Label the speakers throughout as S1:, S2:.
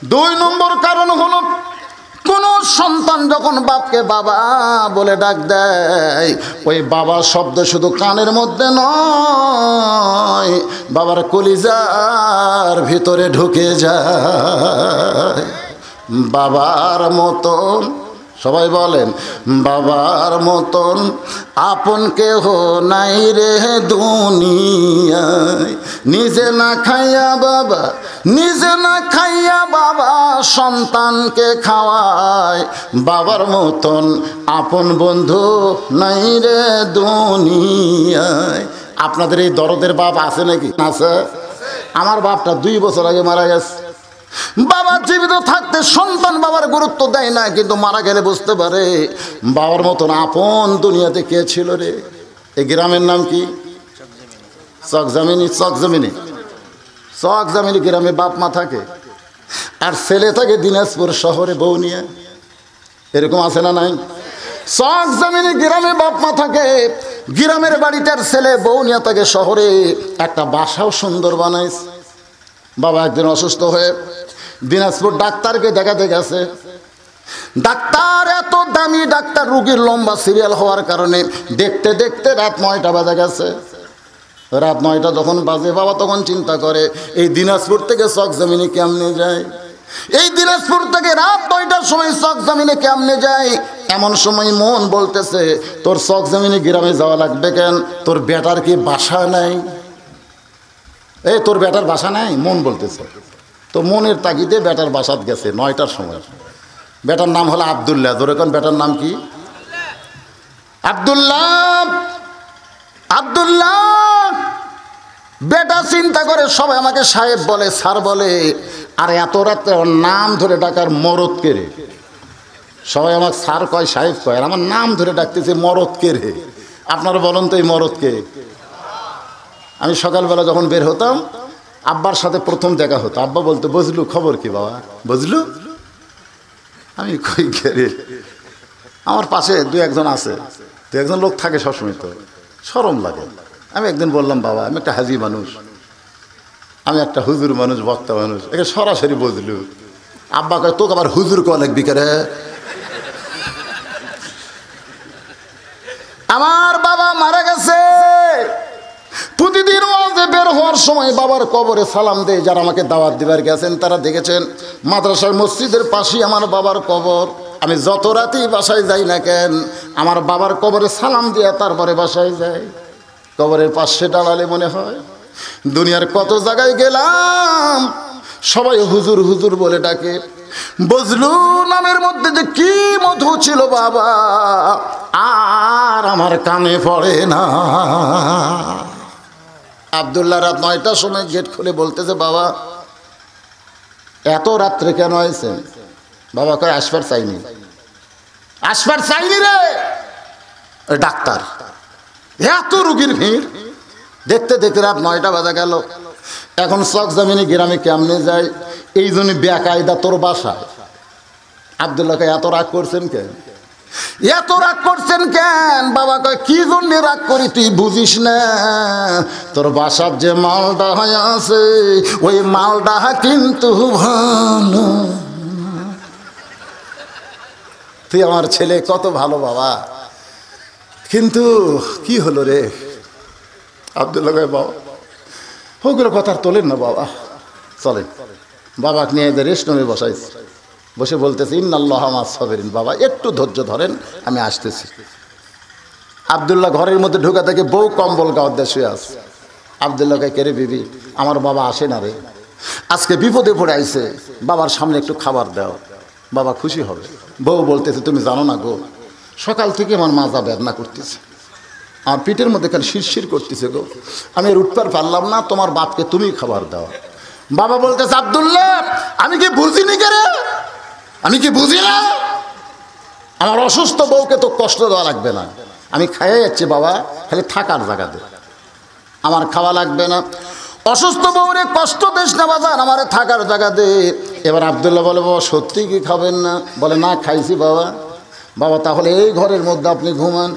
S1: দুই নম্বর কারণ হলো কোন সন্তান যখন বাপকে বাবা বলে ডাক দেয়, ওই বাবা শব্দ শুধু কানের মধ্যে নয়, বাবার কলিজার ভিতরে ঢুকে যায়। বাবার মতন, সবাই বলেন, বাবার মতন আপন কেহ নাই রে দুনিয়ায়। নিজে না খাইয়া বাবা, নিজে না খাইয়া বাবা সন্তানকে খাওয়ায়। বাবার মতন আপন বন্ধু নাই রে দুনিয়ায়। আপনাদের এই দরদের বাপ আছে নাকি? আছে। আমার বাপটা 2 বছর আগে মারা গেছে। বাবা জীবিত থাকতে সন্তান বাবার গুরুত্ব দেয় না, কিন্তু মারা গেলে বুঝতে পারে বাবার মতন আপন দুনিয়াতে কে ছিল রে। এই গ্রামের নাম কি? চকজামিনী। চকজামিনী, চকজামিনী গ্রামে বাপ মা থাকে, আর ছেলে থাকে দিনাজপুর শহরে বউ নিয়ে। এরকম আছে না নাই? চকজামিনী গ্রামে বাপ মা থাকে, গ্রামের বাড়িটার ছেলে বউ নিয়ে থাকে শহরে। একটা বাসাও সুন্দর বানাইছে। বাবা একদিন অসুস্থ হয়ে দিনাজপুর ডাক্তারকে দেখাতে গেছে। ডাক্তার এত দামি ডাক্তার, রুগীর লম্বা সিরিয়াল হওয়ার কারণে দেখতে দেখতে রাত 9টা বাজে গেছে। রাত 9টা যখন বাজে, বাবা তখন চিন্তা করে এই দিনাজপুর থেকে চকজামিনী কেমনে যায়। এই দিনাজপুর থেকে রাত 9টার সময় চকজামিনী কেমনে যায়। এমন সময় মন বলতেছে, তোর চকজামিনী গ্রামে যাওয়া লাগবে কেন? তোর বেটার কি বাসা নাই? এই তোর বেটার বাসা নাই? মন বলতেছে। তো মনের তাগিদে বেটার বাসাত গেছে 9টার সময়। বেটার নাম হলো আব্দুল্লাহ। ধরে কোন বেটার নাম কি? আব্দুল্লাহ। আব্দুল্লাহ বেটা চিন্তা করে, সবাই আমাকে সাহেব বলে, স্যার বলে, আর এত রাতে ওর নাম ধরে ডাকার মরদ কে রে? সবাই আমাকে স্যার কয়, সাহেব কয়, আর আমার নাম ধরে ডাকতেছে মরদ কে রে? আপনারা বলেন তো এই মরদ কে? আমি সকালবেলা যখন বের হতাম, আব্বার সাথে প্রথম দেখা হতো। আব্বা বলতো, বুঝলু? খবর কি বাবা? বুঝলু? আমি কই গেরে, আমার পাশে 2-1 জন আছে, 2-1 জন লোক থাকে সবসময়, তো শরম লাগে। আমি একদিন বললাম, বাবা আমি একটা হাজি মানুষ, আমি একটা হুজুর মানুষ, বক্তা মানুষ, একে সরাসরি বুঝলু? আব্বা কয়, তোকে আবার হুজুর কয় লাগবি কে রে? আমার বাবা মারা গেছে। প্রতিদিন ওয়াজে বের হওয়ার সময় বাবার কবরে সালাম দেয়। যারা আমাকে দাওয়াত দিবার গেছেন তারা দেখেছেন, মাদ্রাসার মসজিদের পাশেই আমার বাবার কবর। আমি যত রাতেই বাসায় যাই না কেন, আমার বাবার কবরে সালাম দিয়ে তারপরে বাসায় যাই। কবরের পাশে দাঁড়ালে মনে হয় দুনিয়ার কত জায়গায় গেলাম, সবাই হুজুর হুজুর বলে ডাকে। বজলু নামের মধ্যে যে কি মধু ছিল বাবা, আর আমার কানে পড়ে না। আব্দুল্লাহ রাত 9টার সময় গেট খুলে বলতেছে, বাবা এত রাত্রে কেন আইছেন? বাবা কয়, আসবার চাইনি। আসবার চাইনি রে? ডাক্তার, এত রুগীর ভিড়, দেখতে দেখতে রাত 9টা বাজা গেল। এখন চকজামিনী গ্রামে কেমনে যায়? এই জন্য বেকায়দা তোর বাসায়। আব্দুল্লাহকে এত রাগ করছেন কেন? এত রাগ করছেন কেন? বাবা কয়, কি জন্য রাগ করি তুই বুঝিস না? তোর বাসার যে মালটা হয়ে আছে, ওই মালটা কিন্তু ভালো। তুই আমার ছেলে কত ভালো বাবা, কিন্তু কি হলো রে? আব্দুল্লাহ কয়, বাবা ওগুলো কথা আর তোলেন না বাবা, চলেন। বাবাকে নিয়ে রেস্ট রুমে বসাইছি, বসে বলতেছে, ইন্নাল্লাহা মা'আস সাবিরিন, বাবা একটু ধৈর্য ধরেন, আমি আসতেছি। আব্দুল্লাহ ঘরের মধ্যে ঢোকা থেকে বউ কম্বল গাওয়ার দিয়ে শুয়ে আছে। আব্দুল্লাহ কয়, কে রে বিবি, আমার বাবা আসে না রে, আজকে বিপদে পড়ে আইছে, বাবার সামনে একটু খাবার দাও, বাবা খুশি হবে। বউ বলতেছে, তুমি জানো না গো, সকাল থেকে আমার মাজা বেদনা করতেছে, আমার পিঠের মধ্যে খালি শিরশির করতেছে গো, আমি আর উঠতে পারলাম না, তোমার বাপকে তুমি খাবার দাও। বাবা বলতেছে, আব্দুল্লাহ আমি কি বুঝিনি কে রে? আমি কি বুঝি না? আমার অসুস্থ বউকে তো কষ্ট দেওয়া লাগবে না, আমি খাইয়ে যাচ্ছি বাবা, খালি থাকার জায়গা দে, আমার খাওয়া লাগবে না। অসুস্থ বউরে কষ্ট দিস না বাজার, আমার থাকার জায়গা দে। এবার আব্দুল্লাহ বলে, বাবা সত্যি কি খাবেন না? বলে, না খাইছি বাবা। বাবা তাহলে এই ঘরের মধ্যে আপনি ঘুমান।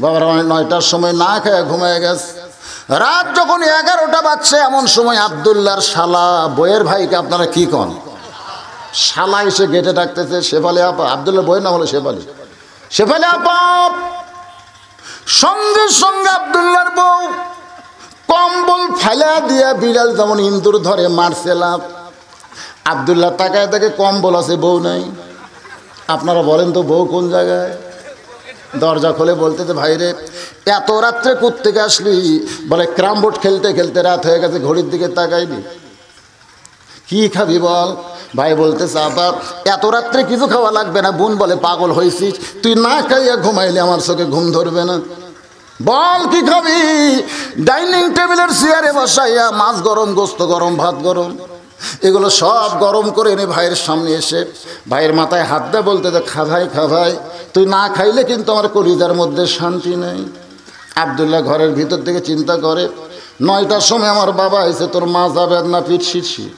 S1: বাবার 9টার সময় না খেয়ে ঘুমিয়ে গেছে। রাত যখন 11টা বাজছে, এমন সময় আব্দুল্লাহর শালা বইয়ের ভাইকে আপনারা কি কন, শালা এসে গেটে ডাকতেছে, শেফালি আপা, আব্দুল্লাহ বই না হলো শেফালি, শেফালি আপা। সঙ্গে সঙ্গে আব্দুল্লাহর বউ কম্বল ফেলা দিয়া বিড়াল যেমন ইন্দুর ধরে মারছে লাভ। আব্দুল্লাহ তাকায় তাকে কম্বল আছে, বউ নাই। আপনারা বলেন তো বউ কোন জায়গায়? দরজা খুলে বলতেছে, ভাইরে এত রাত্রে কোত্থেকে আসলি? বলে ক্যারাম বোর্ড খেলতে খেলতে রাত হয়ে গেছে, ঘড়ির দিকে তাকাইনি। কি খাবি বল? ভাই বলতেছে, আপা এত রাত্রে কিছু খাওয়া লাগবে না। বোন বলে, পাগল হয়েছিস তুই? না খাইয়া ঘুমাইলে আমার চোখে ঘুম ধরবে না। বল কি খাবি? ডাইনিং টেবিলের চেয়ারে বসাইয়া মাছ গরম, গোস্ত গরম, ভাত গরম, এগুলো সব গরম করে এনে ভাইয়ের সামনে এসে ভাইয়ের মাথায় হাত দেয়, বলতে যে খা ভাই, খা ভাই, তুই না খাইলে কিন্তু আমার কলিজার মধ্যে শান্তি নেই। আব্দুল্লাহ ঘরের ভিতর থেকে চিন্তা করে, 9টার সময় আমার বাবা এসে তোর মাজা বেদনা, পিঠ শিরশির।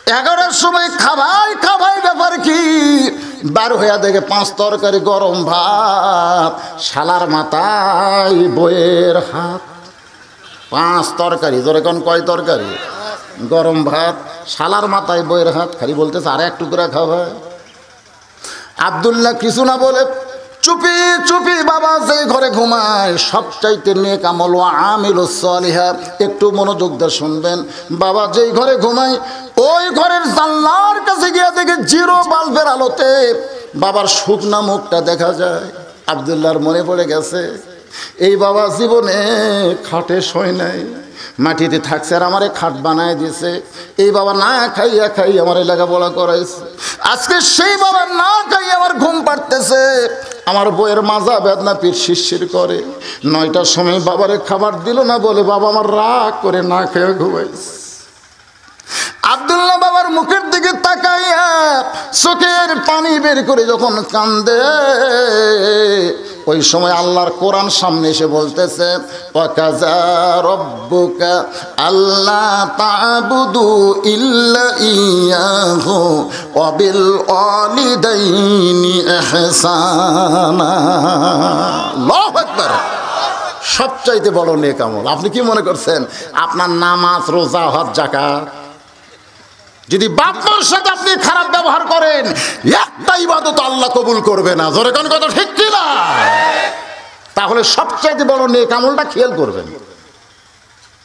S1: 11টার সময় খাবাই খাবাই, ব্যাপার কি? 12 হইয়া দেখে 5 তরকারি গরম ভাত, শালার মাথায় বইয়ের হাত। 5 তরকারি, জোরে কোন কয় তরকারি? গরম ভাত, শালার মাথায় বইয়ের হাত। খালি বলতেছে আর এক টুকরা খাওয়া। আব্দুল্লাহ কিছু না বলে চুপি চুপি বাবা যে ঘরে ঘুমায় সবচাইতে নেক আমল ওয়া আমিলুস সালিহাত, একটু মনোযোগ দিয়ে শুনবেন। বাবা যেই ঘরে ঘুমায় ওই ঘরের জানলার কাছে গিয়ে দেখে জিরো বাল্বের আলোতে বাবার শুকনা মুখটা দেখা যায়। আব্দুল্লাহর মনে পড়ে গেছে, এই বাবা জীবনে খাটে শোয় নাই, মাটিতে থাকছে আর আমারে খাট বানায় দিয়েছে। এই বাবা না খাইয়া খাই আমার লেখাপড়া করাইছে। আজকে সেই বাবা না খাইয়া আমার ঘুম পাড়তেছে, আমার বইয়ের মাজা বেদনা, পিঠ শিরশির করে। 9টার সময় বাবারে খাবার দিল না বলে বাবা আমার রাগ করে না খেয়ে ঘুমাইছে। আব্দুল্লাহ বাবার মুখের দিকে তাকাইয়া চোখের পানি বের করে যখন কান্দে, ওই সময় আল্লাহর কোরআন সামনে এসে বলতেছে, ওয়াকাযা রাব্বুকা আল্লা তা'বুদু ইল্লা ইয়াহু ওয়া বিল ওয়ালিদাইনি ইহসানা। আল্লাহু আকবার। সবচাইতে বড় নেক আমল। আপনি কি মনে করছেন আপনার নামাজ, রোজা, হজ, যাকাত? যদি বাপ মার সাথে আপনি খারাপ ব্যবহার করেন, একটা ইবাদত আল্লাহ কবুল করবে না। জোরে কোন কথা ঠিক কি না? তাহলে সবচাইতে বড় নেক আমলটা খেয়াল করবেন।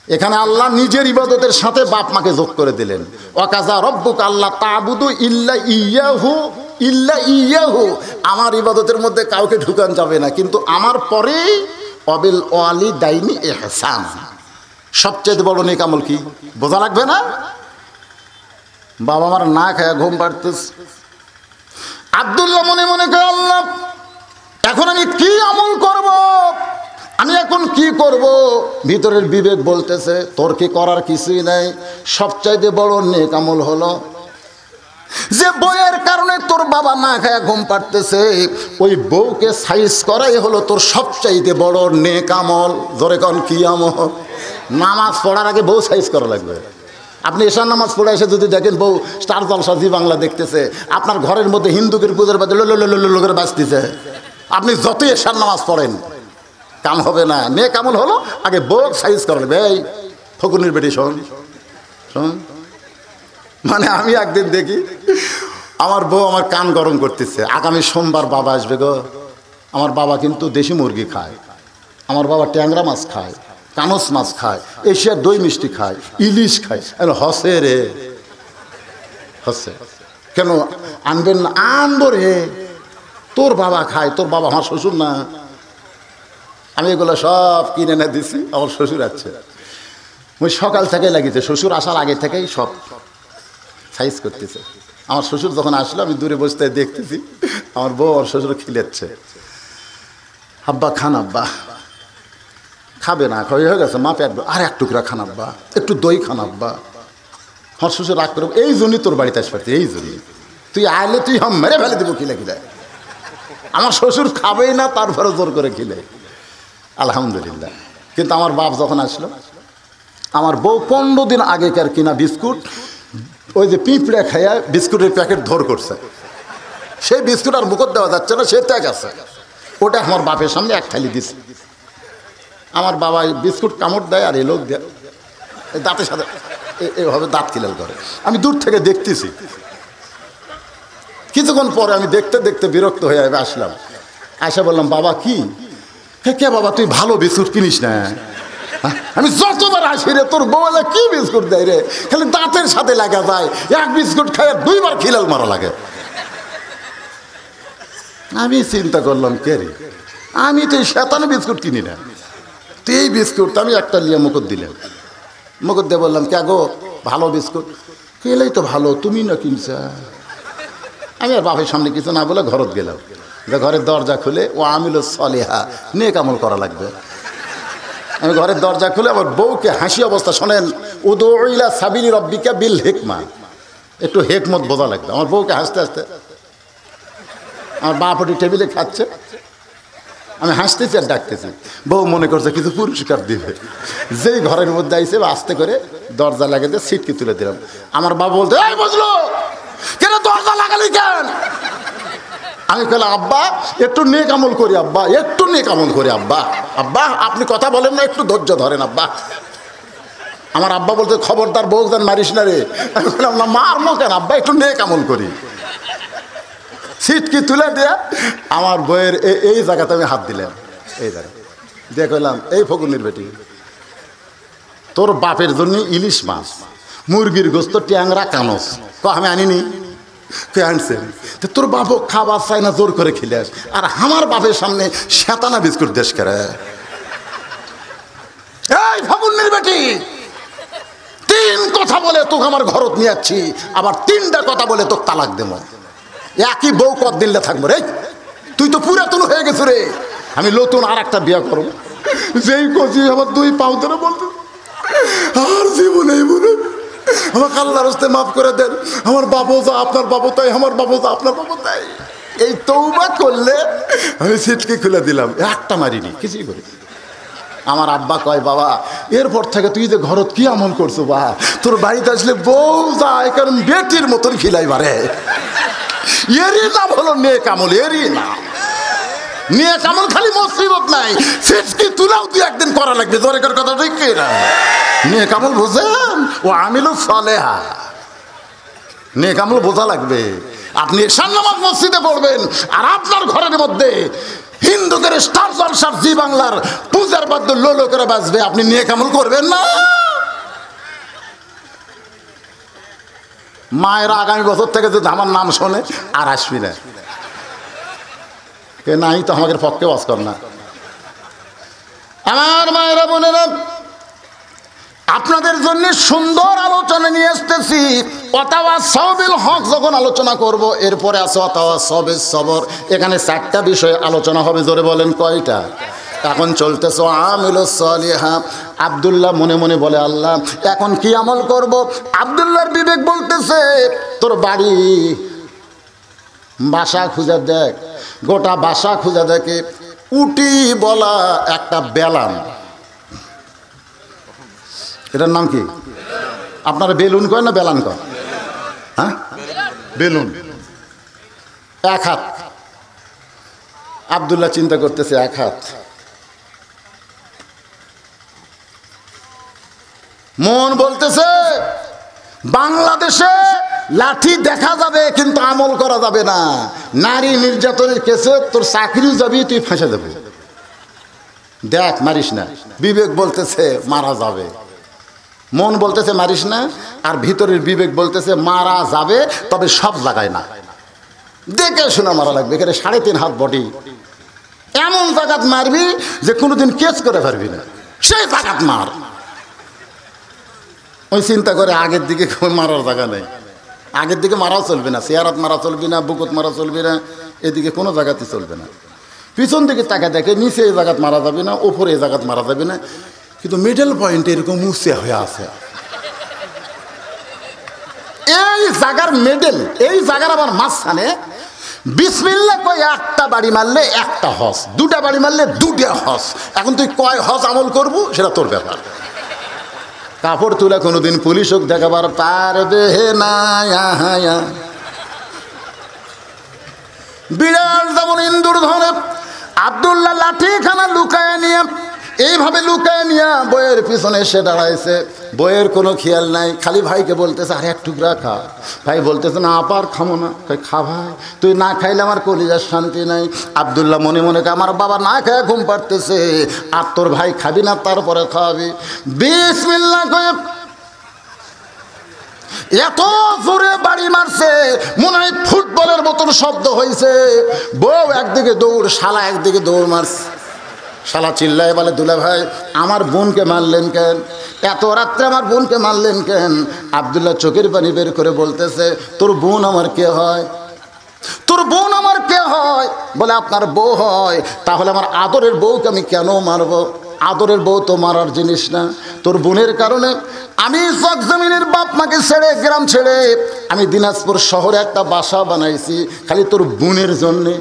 S1: এখানে আল্লাহ নিজের ইবাদতের সাথে বাপ মাকে যোগ করে দিলেন। ওয়াকাযা রাব্বুকা আল্লা তা'বুদু ইল্লা ইয়াহু, ইল্লা ইয়াহু, আমার ইবাদতের মধ্যে কাউকে ঢুকান যাবে না, কিন্তু আমার পরে ওয়াবিল ওয়ালিদাইনি ইহসানা। সবচাইতে বড় নেক আমল কি বোঝা লাগবে না? বাবা আমার না খায়া ঘুম পাড়তেছে। আব্দুল্লাহ মনে মনে করে, আল্লাহ এখন আমি কি আমল করব? আমি এখন কি করব? ভিতরের বিবেক বলতেছে তোর কি করার কিছুই নাই। সবচাইতে বড় নেক আমল হলো যে বউয়ের কারণে তোর বাবা না খায়া ঘুম পাড়তেছে, ওই বউকে সাইজ করাই হলো তোর সবচাইতে বড় নেক আমল। জোরে কোন কি আমল? নামাজ পড়ার আগে বউ সাইজ করা লাগবে। আপনি এশার নামাজ পড়ে এসে যদি দেখেন বউ স্টার জলসা জি বাংলা দেখতেছে, আপনার ঘরের মধ্যে হিন্দুকের পূজার বাদে লো করে বাঁচতেছে, আপনি যতই এশার নামাজ পড়েন কাম হবে না। নেক আমল হলো আগে বউ সাইজ করা লাগবে। এই ফকুনির বেটি শোন শোন, মানে আমি একদিন দেখি আমার বউ আমার কান গরম করতেছে, আগামী সোমবার বাবা আসবে গো। আমার বাবা কিন্তু দেশি মুরগি খায়, আমার বাবা ট্যাংরা মাছ খায়, কানস মাছ খায়, এশিয়ার দই মিষ্টি খায়, ইলিশ খায়। হসে রে হসে, কেন আনবেন না? আনবো রে, তোর বাবা খায়, তোর বাবা আমার শ্বশুর না। আমি এগুলো সব কিনে এনে দিছি, আমার শ্বশুর আছে। ওই সকাল থেকে লাগিয়েছে, শ্বশুর আসার আগে থেকেই সব সাইজ করতেছে। আমার শ্বশুর যখন আসলো আমি দূরে বসতে দেখতেছি আমার বউ আর শ্বশুর খিলেচ্ছে। আব্বা খান, আব্বা খাবে না, হয়ে গেছে মা পেট, আর এক টুকরা খান আব্বা, একটু দই খান আব্বা। আমার শ্বশুর রাগ করে, এই জন্যই তোর বাড়িতে আসতে পারতি, এই জন্যই তুই আইলে তুই হাম মেরে ফেলে দেবো খিলে খিলে। আমার শ্বশুর খাবেই না, তারপরে জোর করে খিলে। আলহামদুলিল্লাহ। কিন্তু আমার বাপ যখন আসলো, আমার বউ 15 দিন আগেকার কিনা বিস্কুট, ওই যে পিঁপড়ে খাইয়া বিস্কুটের প্যাকেট ধর করছে, সেই বিস্কুট আর মুখত দেওয়া যাচ্ছে না, সে ত্যাগ আছে, ওটা আমার বাপের সামনে এক থালি দিছে। আমার বাবা বিস্কুট কামড় দেয় আর এই লোক দেয় দাঁতের সাথে এভাবে দাঁত কিলাল করে। আমি দূর থেকে দেখতেছি। কিছুক্ষণ পরে আমি দেখতে দেখতে বিরক্ত হয়ে আসলাম। আয়সা বললাম, বাবা কি? কে বাবা, তুই ভালো বিস্কুট কিনিস না? আমি যতবার আসি রে, তোর বউলা কি বিস্কুট দেয় রে, খালি দাঁতের সাথে লাগা যায়, এক বিস্কুট খায় 2 বার খিলাল মারা লাগে। আমি চিন্তা করলাম, কে রে, আমি তো এই শয়তানি বিস্কুট কিনি না, তুই এই বিস্কুট। আমি একটা লিয়া মুকুট দিলাম, মুকুট দিয়ে বললাম, কে গো ভালো বিস্কুট? খেলেই তো ভালো, তুমি না কিনছা। আমি আর বাপের সামনে কিছু না বলে ঘরত গেলাম। ঘরের দরজা খুলে, ও আমিল সলিহা, নেক আমল করা লাগবে। আমি ঘরের দরজা খুলে আমার বউকে হাসি অবস্থা, শোনেন, উদউইলা সাবিলি রব্বিকা বিল হিকমা, একটু হেকমত বোঝা লাগবে। আমার বউকে হাসতে হাসতে, আমার বাপটি টেবিলে খাচ্ছে, আমি হাসতেছি আর ডাকতেছি। বউ মনে করছে কিছু পুরস্কার দিবে। যেই ঘরের মধ্যে আইসে আস্তে করে দরজা লাগাতে সিটকে তুলে দিলাম। আমার বাবা বলতে, এই বুঝলো কেন দরজা লাগালি কেন? আমি বললাম, আব্বা একটু নেক আমল করি, আব্বা একটু নেক আমল করি, আব্বা। আব্বা আপনি কথা বলেন না, একটু ধৈর্য ধরেন আব্বা। আমার আব্বা বলতে, খবরদার বউ যেন মারিস না রে। আমি বললাম, না মারমো কেন আব্বা, একটু নেক আমল করি। সিটকি তুলে দিয়ে আমার বইয়ের এই জায়গাতে আমি হাত দিলাম, এই জায়গা দিয়ে কইলাম, এই ফকুনির বেটি, তোর বাপের জন্য ইলিশ মাছ, মুরগির গোস্ত, ট্যাংরা, কানস আমি আনিনি, কে আনছেন? তোর বাপও খাবার চাই না, জোর করে খিলাস, আর আমার বাপের সামনে শ্যাতানা বিস্কুট দেশ করে। এই ফকুনির বেটি, 3 কথা বলে তোকে আমার ঘরত নিয়ে যাচ্ছি, আবার 3টা কথা বলে তোকে তালাক দেবো। একই বউ কতদিনলে থাকবো রে? তুই তো পুরাতন হয়ে গেছো রে। আমি নতুন আর একটা বিয়ে করবো। যেই কচি আমার 2 পাও ধরে বলতো, আর জীবনে আমাকে আল্লাহর রাস্তায় মাফ করে দেন, আমার বাবু যা আপনার বাবু তাই, আমার বাবু যা আপনার বাবু তাই। এই তৌবা করলে আমি সিটকে খুলে দিলাম, একটা মারিনি, কিছুই করি। আমার আব্বা কয়, বাবা এরপর থেকে তুই যে ঘরত কি আমল করছো, বা তোর বাড়িতে আসলে বউ যায়, কারণ বেটির মতন খিলাই বারে। এরই নাম হলো নেক আমল, এরই নাম নেক আমল। খালি মুসিবত নাই, সিটকি তুলাও তুই একদিন করা লাগবে। দরকার কথা ঠিক না, নেক আমল বুঝেন, ও আমিলু সালেহা, নেক আমল বোঝা লাগবে। আপনি ঈশান নামাজ মসজিদে পড়বেন, আর আপনার ঘরের মধ্যে হিন্দুদের স্টার জলসার জি বাংলার পূজার বাদ্য লোলো করে বাজবে, আপনি নেক আমল করবেন না? মায়েরা আগামী বছর থেকে যদি আমার নাম শোনে আর আসবি না, নাই তো আমাদের পক্ষে বাস কর না। আমার মায়েরা বোনেরা, আপনাদের জন্য সুন্দর আলোচনা নিয়ে আসতেছি। ওয়াতাওয়া সবিল হক যখন আলোচনা করব, এরপরে আছে ওয়াতাওয়া সবিল সবর। এখানে 4টা বিষয় আলোচনা হবে। জোরে বলেন কয়টা? এখন চলতেছে আমিলুস সালিহা। আব্দুল্লাহ মনে মনে বলে, আল্লাহ এখন কি আমল করব? আব্দুল্লাহর বিবেক বলতেছে, তোর বাড়ি বাসা খুঁজে দেখ, গোটা বাসা খুঁজে দেখে উটি বলা একটা বেলান, এটার নাম কি? আপনারা বেলুন কয় না বেলান কয়? হ্যাঁ বেলুন, 1 হাত। আব্দুল্লাহ চিন্তা করতেছে, 1 হাত। মন বলতেছে, বাংলাদেশে লাঠি দেখা যাবে কিন্তু আমল করা যাবে না। নারী নির্যাতনের কেসে তোর চাকরি যাবি, তুই ফাঁসে দেবে, দেখ মারিস না। বিবেক বলতেছে মারা যাবে, মন বলতেছে মারিস না, আর ভিতরের বিবেক বলতেছে মারা যাবে, তবে সব জায়গায় না, দেখে শোনা মারা লাগবে। এখানে 3.5 হাত বডি, এমন জায়গাত মারবি যে কোনোদিন কেস করে পারবি না, সেই জায়গাত মার। ওই চিন্তা করে আগের দিকে মারার জায়গা নেই, আগের দিকে মারাও চলবে না, চেয়ারাত মারা চলবে না, বুকুত মারা চলবে না, এদিকে কোনো জায়গাতে চলবে না। পিছন দিকে তাকা দেখে, নিচে এই জায়গাত মারা যাবে না, ওপরে এই জায়গাত মারা যাবে না, কিন্তু মিডল পয়েন্ট এরকম উঁচে হয়ে আছে। এই জায়গার মিডল, এই জায়গার আবার মাঝখানে বিসমিল্লাহ কই একটা বাড়ি মারলে একটা হজ, 2টা বাড়ি মারলে 2টা হজ। এখন তুই কয় হজ আমল করবো সেটা তোর ব্যাপার। কাপড় তুলে কোনোদিন পুলিশ হোক দেখাবার পারবে না। বিড়াল যেমন ইন্দুর ধরে, আব্দুল্লাহ লাঠিখানা লুকায় নিয়ে, এইভাবে লুকায় নিয়ে বইয়ের পিছনে এসে দাঁড়াইছে। বইয়ের কোনো খেয়াল নাই, খালি ভাইকে বলতেছে আরে এক টুকরা খা। ভাই বলতেছে না আপার খামো না। খা ভাই, তুই না খাইলে আমার কলিজার শান্তি নাই। আব্দুল্লাহ মনে মনে আমার বাবা না খায় ঘুম পাড়তেছে, আর তোর ভাই খাবি না তারপরে খাওয়াবি। বিসমিল্লাহ কয়ে এত জোরে বাড়ি মারছে, মনে হয় ফুটবলের মতন শব্দ হয়েছে। বউ একদিকে দৌড়, শালা একদিকে দৌড় মারছে। শালা চিল্লায় বলে দুলা ভাই আমার বোনকে মারলেন কেন? এত রাত্রে আমার বোনকে মারলেন কেন? আব্দুল্লাহ চোখের পানি বের করে বলতেছে তোর বোন আমার কে হয়? তোর বোন আমার কে হয়? বলে আপনার বউ হয়। তাহলে আমার আদরের বউকে আমি কেন মারবো? আদরের বউ তো মারার জিনিস না। তোর বোনের কারণে আমি জগজমিনের বাপ মাকে ছেড়ে, গ্রাম ছেড়ে আমি দিনাজপুর শহরে একটা বাসা বানাইছি খালি তোর বোনের জন্যে।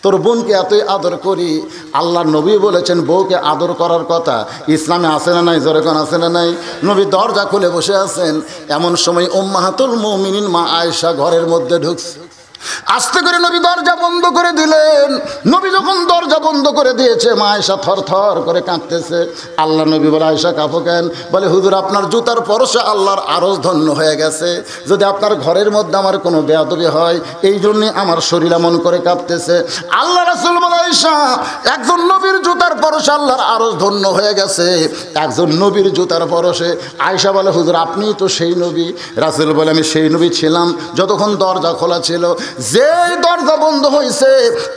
S1: তোর বোনকে এতই আদর করি। আল্লাহর নবী বলেছেন বউকে আদর করার কথা। ইসলামে আছে না নাই? যেরকম আছে না নাই? নবী দরজা খুলে বসে আছেন, এমন সময় উম্মাহাতুল মুমিনিন মা আয়েশা ঘরের মধ্যে ঢুকছে। আস্তে করে নবী দরজা বন্ধ করে দিলেন। নবী যখন দরজা বন্ধ করে দিয়েছে, মা আয়েশা থর থর করে কাঁদতেছে। আল্লাহ নবী বলে আয়েশা কাঁপো কেন? বলে হুজুর আপনার জুতার পরশে আল্লাহর আরশ ধন্য হয়ে গেছে। যদি আপনার ঘরের মধ্যে আমার কোনো বেয়াদবি হয় এই জন্যে আমার শরীর এমন করে কাঁপতেছে। আল্লাহ রাসূল বলে আয়েশা একজন নবীর জুতার পরশে আল্লাহর আরশ ধন্য হয়ে গেছে, একজন নবীর জুতার পরশে। আয়েশা বলে হুজুর আপনিই তো সেই নবী। রাসূল বলে আমি সেই নবী ছিলাম যতক্ষণ দরজা খোলা ছিল। যেই দরজা বন্ধ হয়েছে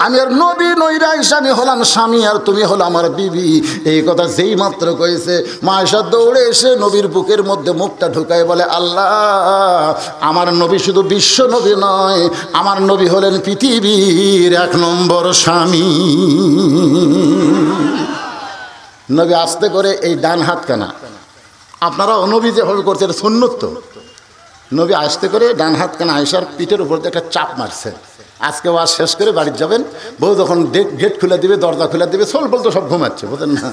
S1: আমি আর নবী নইরা আয়েশা আমি হলাম স্বামী আর তুমি হলো আমার বিবি। এই কথা যেই মাত্র কইছে মা আয়েশা দৌড়ে এসে নবীর বুকের মধ্যে মুখটা ঢুকায় বলে আল্লাহ আমার নবী শুধু বিশ্ব নবী নয়, আমার নবী হলেন পৃথিবীর 1 নম্বর স্বামী। নবী আস্তে করে এই ডান হাত কানা, আপনারা নবী যেভাবে করছে এটা সুন্নত তো। নবী আস্তে করে ডান হাত কানা আয়েশার পিঠের উপর একটা চাপ মারছে। আজকে ওয়াজ শেষ করে বাড়ি যাবেন, বউ যখন গেট খুলে দিবে, দরজা খুলে দিবে, সোল বলতো সব ঘুমাচ্ছে বুঝলেন না।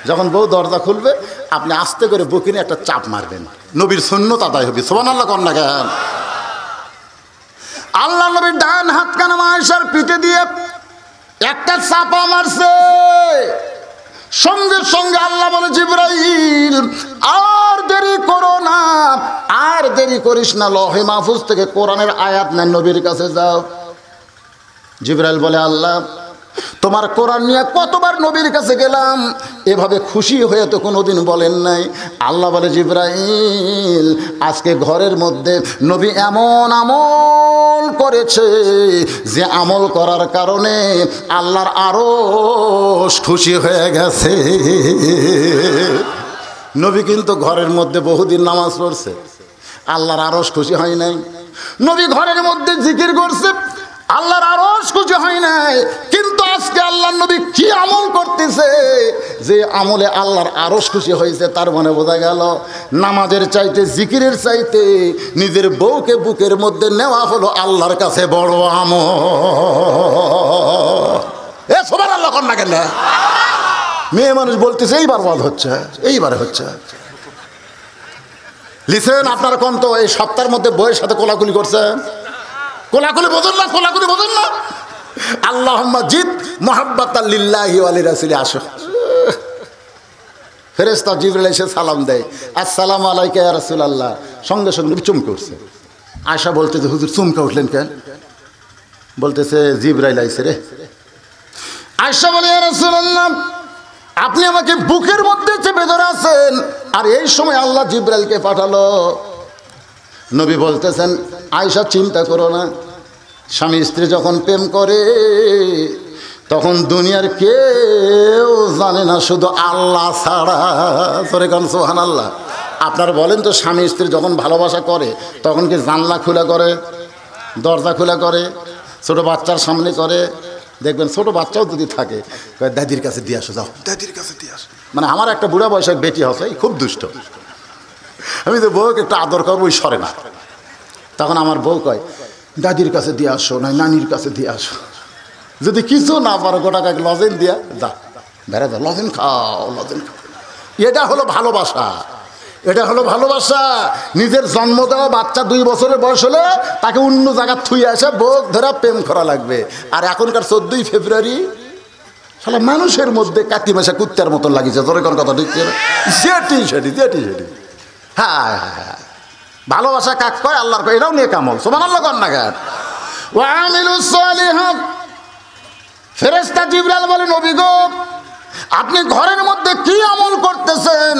S1: যখন বউ দরজা খুলবে আপনি আস্তে করে বুকে নিয়ে একটা চাপ মারবেন, নবীর সুন্নত আদায় হবে। সুবহানাল্লাহ কন্যা কেন? আল্লাহ নবীর ডান হাত কানা আয়েশার পিঠে দিয়ে একটা চাপা মারছে। সঙ্গে সঙ্গে আল্লাহ বলে জিবরাইল আর দেরি করো না, আর দেরি করিস না, লহে মাহফুজ থেকে কোরআনের আয়াত নেন নবীর কাছে যাও। জিবরাইল বলে আল্লাহ তোমার কোরআন নিয়ে কতবার নবীর কাছে গেলাম, এভাবে খুশি হয়ে তো কোনোদিন বলেন নাই। আল্লাহ বলে জিবরাইল আজকে ঘরের মধ্যে নবী এমন আমল করেছে যে আমল করার কারণে আল্লাহর আরশ খুশি হয়ে গেছে। নবী কিন্তু ঘরের মধ্যে বহুদিন নামাজ পড়ছে, আল্লাহর আরশ খুশি হয় নাই। নবী ঘরের মধ্যে জিকির করছে, আল্লাহর আরশ খুশি হয় নাই। কিন্তু আজকে আল্লাহর নবী কি আমল করতেছে যে আমলে আল্লাহর আরশ খুশি হয়েছে, তার মানে বোঝা গেল নামাজের চাইতে জিকিরের চাইতে নিজের বউকে বুকের মধ্যে নেওয়া হলো আল্লাহর কাছে বড় আমল। এ সুবহানাল্লাহ কন্যা কেন? মেয়ে মানুষ বলতেছে এইবার বল হচ্ছে, এইবারে হচ্ছে। লিসেন আপনারা কোন তো এই সপ্তাহের মধ্যে বউয়ের সাথে কোলাকুলি করছেন? কোলাকুলি বোঝেন না, কোলাকুলি বোঝেন না। আল্লাহুম্মা জিদ মুহাব্বাতাল লিল্লাহি ওয়া লিরাসূলি আসো। ফেরেশতা জিবরাইল এসে সালাম দেয়, আসসালামু আলাইকা ইয়া রাসূলুল্লাহ। সঙ্গে সঙ্গে চুমকে উঠছে। আয়েশা বলতেছে হুজুর চুমকে উঠলেন কেন? বলতেছে জিবরাইল আইছে রে। আয়েশা বলে ইয়া রাসূলুল্লাহ আপনি আমাকে বুকের মধ্যে চেপে ধরে আছেন, আর এই সময় আল্লাহ জিবরাইলকে পাঠালো। নবী বলতেছেন আয়েশা চিন্তা করো না, স্বামী স্ত্রী যখন প্রেম করে তখন দুনিয়ার কেউ জানে না শুধু আল্লাহ ছাড়া। সরে কারণ সুবহানাল্লাহ। আপনারা বলেন তো স্বামী স্ত্রী যখন ভালোবাসা করে তখন কি জানলা খোলা করে, দরজা খোলা করে, ছোট বাচ্চার সামনে করে? দেখবেন ছোট বাচ্চাও যদি থাকে দাদির কাছে দিয়ে আসো, যাও দাদির কাছে দিয়ে আসো। মানে আমার একটা বুড়া বয়সের বেটি আছে, খুব দুষ্ট। আমি তো বউকে একটু আদর করবো, ওই সরে না। তখন আমার বউ কয় দাদির কাছে দিয়ে আসো, নয় নানির কাছে দিয়ে আসো। যদি কিছু না পারো গোটা কাকে লজেন দিয়া যা বেড়া যা, লজেন খাও, লজেন খাও। এটা হলো ভালোবাসা, এটা হলো ভালোবাসা। নিজের জন্ম দেওয়া বাচ্চা 2 বছরের বয়স হলে তাকে অন্য জায়গায় থুয়ে আসে বোক ধরা প্রেম করা লাগবে। আর এখনকার 14ই ফেব্রুয়ারি শালা মানুষের মধ্যে কাতি মাসা কুত্তার মতন লাগিয়েছে। তোর কোন কথা ঠিক যেটি সেটি যেটি সেটি হ্যাঁ হ্যাঁ, ভালোবাসা কাক কয় আল্লাহর কয়, এটাও নেক আমল। সুবহানাল্লাহ কর না কেন? ওয়া আমিলুস সালিহাত। ফেরেশতা জিবরাইল বলে, নবী গো, আপনি ঘরের মধ্যে কি আমল করতেছেন,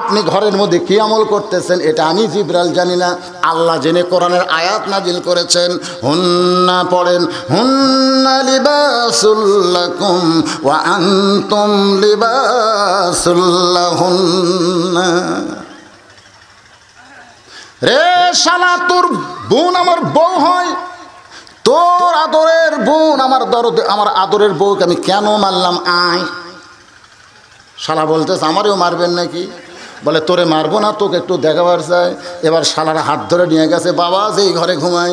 S1: আপনি ঘরের মধ্যে কি আমল করতেছেন এটা আমি জিবরাইল জানি না, আল্লাহ জেনে কোরআনের আয়াত নাজিল করেছেন। হুন্না পড়েন, হুন্না লিবাসুল লাকুম ওয়া আনতুম লিবাসুল লাহুন্না। রে শালা, তোর বোন আমার বউ হয়, তোর আদরের বোন আমার আদরের বউকে আমি কেন মারলাম? আয়। শালা বলতেছে, আমারও মারবেন নাকি? বলে, তোরে মারবো না, তোকে একটু দেখাবার চাই। এবার শালার হাত ধরে নিয়ে গেছে, বাবা যেই ঘরে ঘুমাই,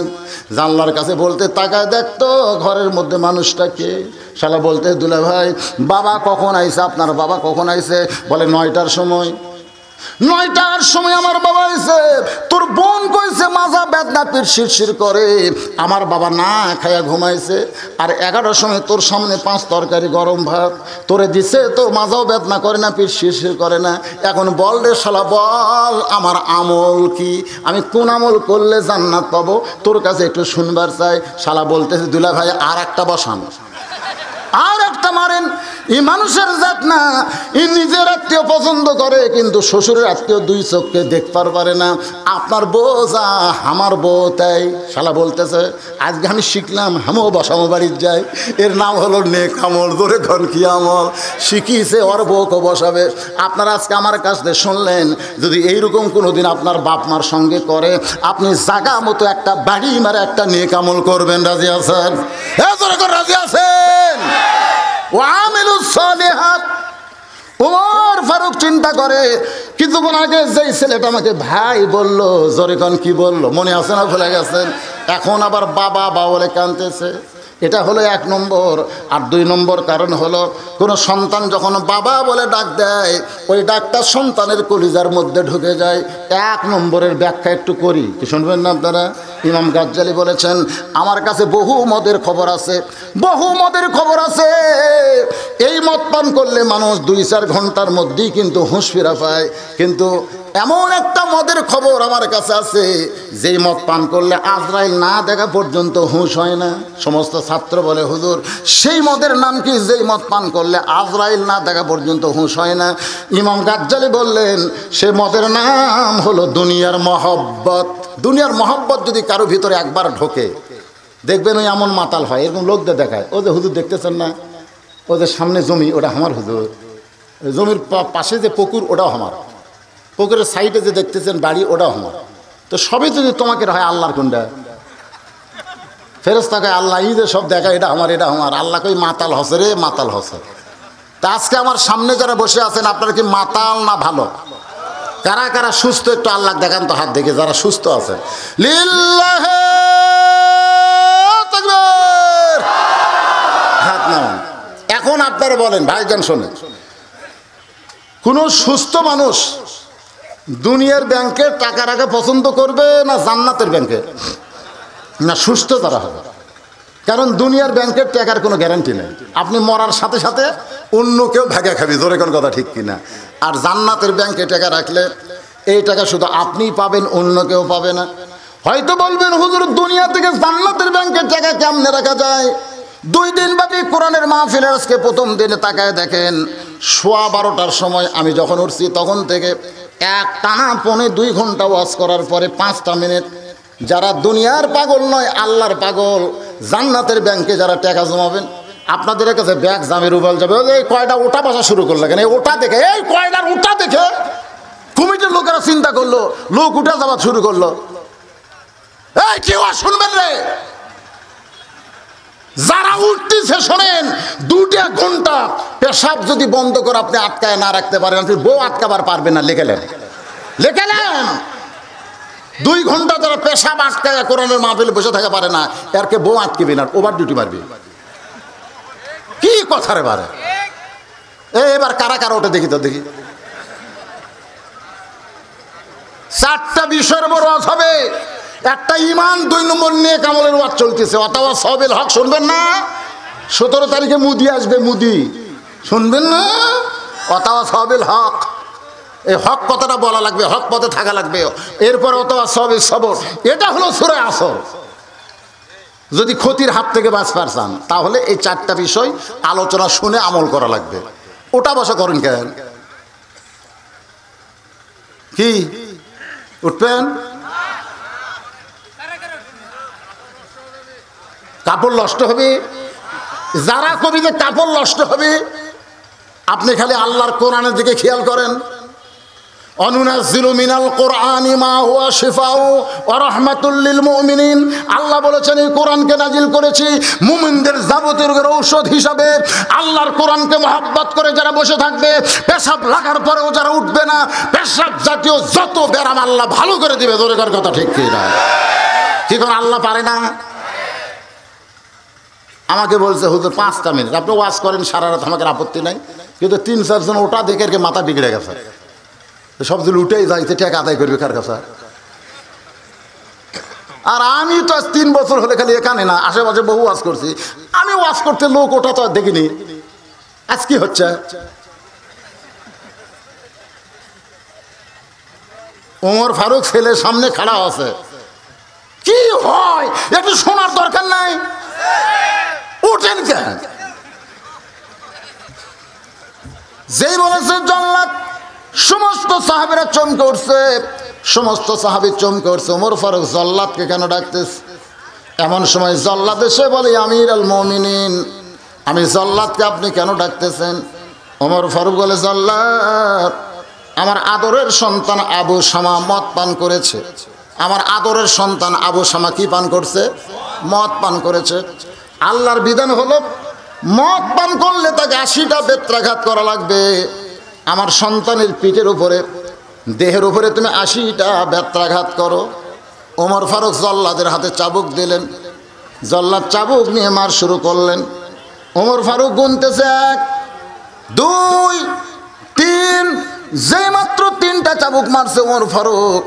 S1: জানলার কাছে বলতে, তাকায় দেখতো ঘরের মধ্যে মানুষটা কে? শালা বলতে, দুলা ভাই, বাবা কখন আইছে? আপনার বাবা কখন আইছে? বলে, 9টার সময়। 9টার সময় আমার বাবা আইছে। তোর বোন কইছে মাজা বেদনা, পিঠ শিরশির করে, আমার বাবা না খায়া ঘুমাইছে। আর 11টার সময় তোর সামনে 5 তরকারি গরম ভাত তোরে দিছে, তোর মাজাও বেদনা করে না, পিঠ শিরশির করে না। এখন বল রে শালা, বল আমার আমল কি, আমি কোন আমল করলে জান্নাত পাবো, তোর কাছে একটু শুনবার চাই। শালা বলতেছে, দুলা ভাই আর একটা বসান, আর একটা মারেন। এই মানুষের জাত না, এই নিজের আত্মীয় পছন্দ করে কিন্তু শ্বশুরের আত্মীয় 2 চোখকে দেখবার পারে না। আপনার বউ যা, আমার বউ তাই। শালা বলতেছে, আজকে আমি শিখলাম, আমিও বসামো বাড়ির যাই, এর নাম হলো নেক আমল। ধরে ঘর কি আমল শিখিয়েছে, ওর বউকে বসাবে। আপনারা আজকে আমার কাছ থেকে শুনলেন, যদি এইরকম কোনোদিন আপনার বাপ মার সঙ্গে করে, আপনি জাগা মতো একটা বাড়ি মারে একটা নেক আমল করবেন। রাজি আছেন? রাজি আছেন? ওয়ামিলুস সালিহাত। ওমর ফারুক চিন্তা করে, কিছুক্ষণ আগে যেই ছেলেটা আমাকে ভাই বলল, জোরে কোন কি বলল, মনে আছে না? ভুলে গেছেন? এখন আবার বাবা বলে কাঁদতেছে। এটা হলো 1 নম্বর। আর 2 নম্বর কারণ হলো, কোনো সন্তান যখন বাবা বলে ডাক দেয়, ওই ডাকটা সন্তানের কলিজার মধ্যে ঢুকে যায়। 1 নম্বরের ব্যাখ্যা একটু করি, কি শুনবেন না আপনারা? ইমাম গাজ্জালি বলেছেন, আমার কাছে বহু মদের খবর আছে, বহু মদের খবর আছে। এই মদ পান করলে মানুষ 2-4 ঘন্টার মধ্যেই কিন্তু হুঁশ ফিরা পায়। কিন্তু এমন একটা মদের খবর আমার কাছে আছে, যেই মদ পান করলে আজরাইল না দেখা পর্যন্ত হুঁশ হয় না। সমস্ত ছাত্র বলে, হুজুর সেই মদের নাম কি, যেই মদ পান করলে আজরাইল না দেখা পর্যন্ত হুঁশ হয় না? ইমাম গাজ্জালি বললেন, সে মদের নাম হলো দুনিয়ার মহব্বত। দুনিয়ার মহব্বত যদি কারো ভিতরে একবার ঢোকে, দেখবেন ওই এমন মাতাল হয়। এরকম লোকদের দেখায়, ও যে হুজুর দেখতেছেন না, ও যে সামনে জমি, ওটা আমার হুজুর। জমির পাশে যে পুকুর, ওটাও আমার। পুকুরের সাইডে যে দেখতেছেন বাড়ি, ওটাও আমার। তো সবই যদি তোমাকে হয়, আল্লাহর কোনটা? ফেরেশতা কয়, আল্লাহ এই যে সব দেখা, এটা আমার, এটা আমার। আল্লাহ কই, মাতাল হসে রে, মাতাল হসে। তা আজকে আমার সামনে যারা বসে আছেন, আপনারা কি মাতাল না ভালো? কারা কারা সুস্থ একটু আল্লাহ দেখান তো, হাত দেখে যারা সুস্থ আছে। লিল্লাহে তাকবীর, হাত নামান। এখন আপনারা বলেন, ভাইজান শোনেন, কোন সুস্থ মানুষ দুনিয়ার ব্যাংকে টাকা রাখা পছন্দ করবে না জান্নাতের ব্যাংকে? না, সুস্থ তারা হবে। কারণ দুনিয়ার ব্যাংকের টাকার কোনো গ্যারান্টি নেই, আপনি মরার সাথে সাথে অন্য কেউ ভাগা খাবি, জোরে কোন কথা ঠিক কিনা? আর জান্নাতের ব্যাংকে টাকা রাখলে এই টাকা শুধু আপনিই পাবেন, অন্য কেউ পাবে না। হয়তো বলবেন, হুজুর দুনিয়া থেকে জান্নাতের ব্যাংকের টাকা কেমনে রাখা যায়? 2 দিন ব্যাপী কোরআনের মাহফিলের আজকে প্রথম দিনে তাকায় দেখেন, 12:15টার সময় আমি যখন উঠছি, তখন থেকে টানা 2.25 ঘন্টা ওয়াজ করার পরে 5টা মিনিট যারা দুনিয়ার পাগল নয়, আল্লাহর পাগল, জান্নাতের ব্যাংকে যারা টাকা জমাবেন, আপনাদের কাছে ব্যাগ জামে রুবাল যাবে। এই কয়টা ওটা বসা শুরু করলো কেন? এই ওটা দেখে, এই কয়টার ওটা দেখে কমিটির লোকেরা চিন্তা করলো, লোক উঠা যাওয়া শুরু করলো। এই কেউ শুনবেন রে? যারা উঠতেছে শোনেন, 2টা ঘন্টা পেশাব যদি বন্ধ করে আপনি আটকায় না রাখতে পারেন, আপনি বউ আটকাবার পারবেন না। লেখেলেন 2 ঘন্টা যারা পেশাব আটকায় কোরআনের মাহফিলে বসে থাকা পারে না, এরকে বউ আটকেবে না, ওভার ডিউটি মারবে। কি কথা রে বারে? এবার কারা কারা ওটা দেখি তো, দেখি। 4টা বিষয়ের বড় ওয়াজ হবে। একটা ঈমান, 2 নম্বর নেক আমলের ওয়াজ চলতেছে, অথবা সবেল হক শুনবেন না? 17 তারিখে মুদি আসবে, মুদি শুনবেন না? অথবা সবেল হক এই হক কথাটা বলা লাগবে, হক পথে থাকা লাগবে, এরপরে অথবা সবে সবর। এটা হলো সূরা আসর। যদি ক্ষতির হাত থেকে বাঁচতে চান তাহলে এই চারটা বিষয় আলোচনা শুনে আমল করা লাগবে। ওটা বসা করেন কেন? কি উঠবেন? কাপড় নষ্ট হবে। যারা কবি যে কাপড় নষ্ট হবে, আপনি খালি আল্লাহর কোরআনের দিকে খেয়াল করেন। অনুনাজ্জিলু মিনাল কোরআনি মা হুয়া শিফাউ ওয়া রাহমাতুল লিল মুমিনিন। আল্লাহ বলেছেন এই কোরআনকে নাজিল করেছি মুমিনদের যাবতীয় রোগের ঔষধ হিসাবে। আল্লাহর কোরআনকে মহব্বত করে যারা বসে থাকবে, পেশাব লাগার পরেও যারা উঠবে না, পেশাব জাতীয় যত ব্যারাম আল্লাহ ভালো করে দিবে। দরকার কথা ঠিক কি না? কি করে আল্লাহ পারে না? আমাকে বলছে হুজুর 5টা মিনিট আপনি ওয়াজ করেন সারা রাত, আমাকে আপত্তি নাই, কিন্তু 3-4 জন ওটা দেখে আর কি মাথা বিগড়ে গেছে। সব দিন উঠেই যাইতে টাকা আদায় করবে কার কাছে? আর আমি তো 3 বছর হলে খালি এখানে না, আশেপাশে বহু ওয়াজ করছি। আমি ওয়াজ করতে লোক ওটা তো আর দেখিনি। আজ কি হচ্ছে? ওমর ফারুক ছেলের সামনে খাড়া আছে, কি হয় একটু শোনার দরকার নাই? উঠেন কেন? যেই বলেছে জল্লাদ, সমস্ত সাহাবীরা চমকে উঠছে, সমস্ত সাহাবী চমকে উঠছে। ওমর ফারুক জল্লাদকে কেন ডাকতেছে? এমন সময় জল্লাদ এসে বলে আমির আল মুমিনিন, আমি জল্লাদকে আপনি কেন ডাকতেছেন? ওমর ফারুক বলে জল্লাদ, আমার আদরের সন্তান আবু শামা মদ পান করেছে। আমার আদরের সন্তান আবু শামা কি পান করছে? মদ পান করেছে। আল্লাহর বিধান হলো মদ পান করলে তাকে 80টা বেত্রাঘাত করা লাগবে। আমার সন্তানের পিঠের উপরে, দেহের উপরে তুমি 80টা বেত্রাঘাত করো। ওমর ফারুক জল্লাদের হাতে চাবুক দিলেন। জল্লাদ চাবুক নিয়ে মার শুরু করলেন। ওমর ফারুক গুনতেছে 1, 2, 3। যে মাত্র 3টা চাবুক মারছে ওমর ফারুক,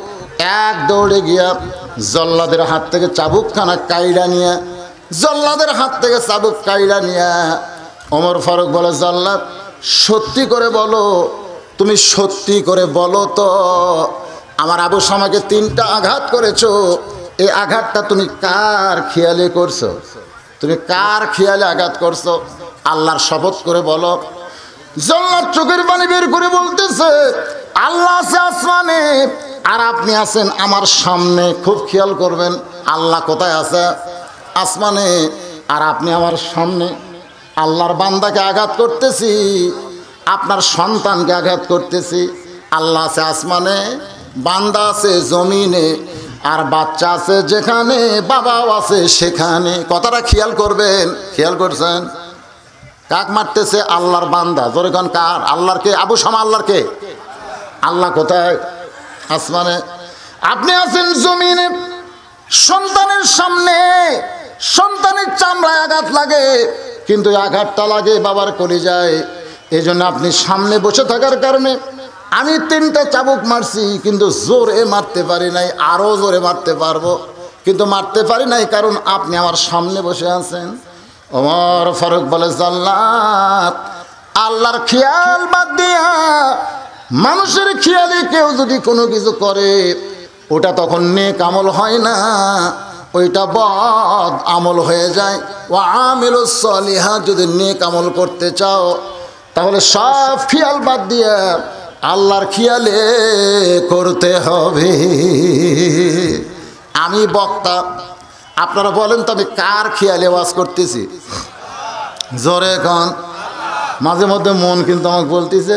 S1: এক দৌড়ে গিয়া জল্লাদের হাত থেকে চাবুকখানা কাইড়া নিয়ে, জল্লাদের হাত থেকে চাবুক কাইড়া নিয়ে ওমর ফারুক বলে জল্লাদ সত্যি করে বলো, তুমি সত্যি করে বলো তো আমার আবু শামাকে 3টা আঘাত করেছো, এই আঘাতটা তুমি কার খেয়ালে করছো? তুমি কার খেয়ালে আঘাত করছো? আল্লাহর শপথ করে বলো। জল্লাদ চোখের পানি বের করে বলতেছে আল্লাহ আছে আসমানে আর আপনি আছেন আমার সামনে। খুব খেয়াল করবেন, আল্লাহ কোথায় আছে? আসমানে, আর আপনি আমার সামনে। আল্লাহর বান্দাকে আঘাত করতেছি, আপনার সন্তানকে আঘাত করতেছি। আল্লাহ আছে আসমানে, বান্দা আছে জমিনে, আর বাচ্চা আছে যেখানে, বাবাও আছে সেখানে। কথাটা খেয়াল করবেন। খেয়াল করছেন? কাক মারতেছে? আল্লাহর বান্দা। জোরে কোন কার? আল্লাহর কে? আবু শামা আল্লাহর কে? আল্লাহ কোথায়? আসমানে। আপনি আছেন জমিনে। সন্তানের সামনে, সন্তানের চামড়ায় আঘাত লাগে, কিন্তু আঘাতটা লাগে বাবার কলিজায়। এই জন্য আপনি সামনে বসে থাকার কারণে আমি 3টা চাবুক মারছি, কিন্তু জোরে মারতে পারি নাই। আরও জোরে মারতে পারবো, কিন্তু মারতে পারি নাই কারণ আপনি আমার সামনে বসে আছেন। ওমর ফারুক বলে জল্লাদ, আল্লাহর খেয়াল বাদ দিয়া মানুষের খেয়ালে কেউ যদি কোনো কিছু করে, ওটা তখন নেক আমল হয় না, ওইটা বদ আমল হয়ে যায়। ও আমিলুস সলিহা, যদি নেক আমল করতে চাও তাহলে সব খেয়াল বাদ দিয়ে আল্লাহর খেয়ালে করতে হবে। আমি বক্তা, আপনারা বলেন তো আমি কার খেয়ালে ওয়াজ করতেছি? জোরে এখন। মাঝে মধ্যে মন কিন্তু আমাকে বলতেছে,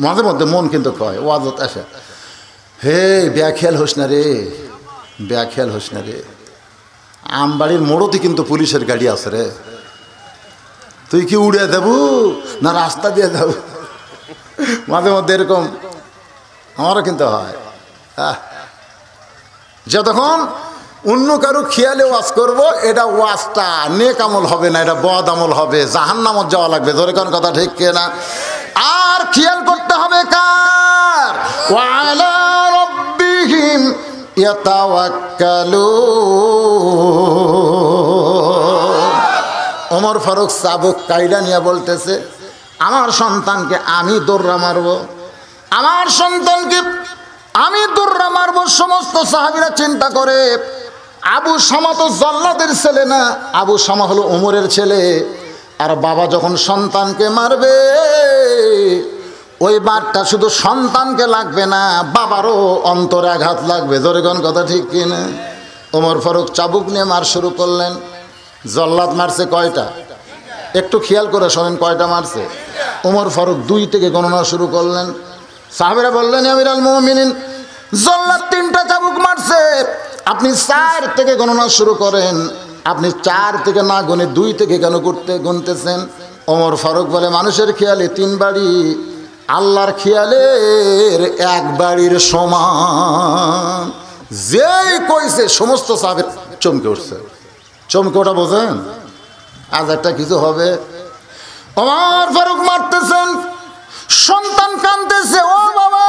S1: মাঝে মধ্যে মন কিন্তু কয় ওয়াজত আসে, হে ব্যাখ্যাল হোস না রে, ব্যাখ্যাল হোস না রে, আমবাড়ির মোড়তে কিন্তু পুলিশের গাড়ি আছে রে, তুই কি উড়ে দেবু না রাস্তা দিয়ে দেবু? মাঝে মধ্যে এরকম আমারও কিন্তু হয়। যতক্ষণ অন্য কারো খেয়ালে ওয়াজ করব, এটা ওয়াজটা নেক আমল হবে না, এটা বদ আমল হবে, জাহান্নামত যাওয়া লাগবে। ধরে কোন কথা ঠিক কিনা? আর খেয়াল করতে হবে কার? ওয়ালা রাব্বিহিম ইয়াতাওয়াক্কালুন। ওমর ফারুক চাবুক কাইডা নিয়ে বলতেছে আমার সন্তানকে আমি দৌড়া মারব, আমার সন্তানকে আমি দৌড়া মারব। সমস্ত সাহাবীরা চিন্তা করে, আবু শামা তো জল্লাদের ছেলে না, আবু শামা হলো ওমরের ছেলে। আর বাবা যখন সন্তানকে মারবে, ওই বারটা শুধু সন্তানকে লাগবে না, বাবারও অন্তরে আঘাত লাগবে। জোরে কোন কথা ঠিক কিনা? ওমর ফারুক চাবুক নিয়ে মার শুরু করলেন। জল্লাদ মারছে কয়টা? একটু খেয়াল করে শোনেন, কয়টা মারছে? ওমর ফারুক 2 থেকে গণনা শুরু করলেন। সাহাবীরা বললেন, আমিরুল মুমিনিন, জল্লাদ 3টা চাবুক মারছে, আপনি 4 থেকে গণনা শুরু করেন। আপনি 4 থেকে না গুনে 2 থেকে কেন গুনতেছেন? ওমর ফারুক বলে, মানুষের খেয়ালে 3 বাড়ি, আল্লাহর খেয়ালের 1 বাড়ির সমান। যেই কইছে সমস্ত সাহাবী চমকে উঠছে। চমকে ওটা বোঝেন, আজ একটা কিছু হবে। ওমর ফারুক মারতেছেন, সন্তান কাঁদতেছে, ও বাবা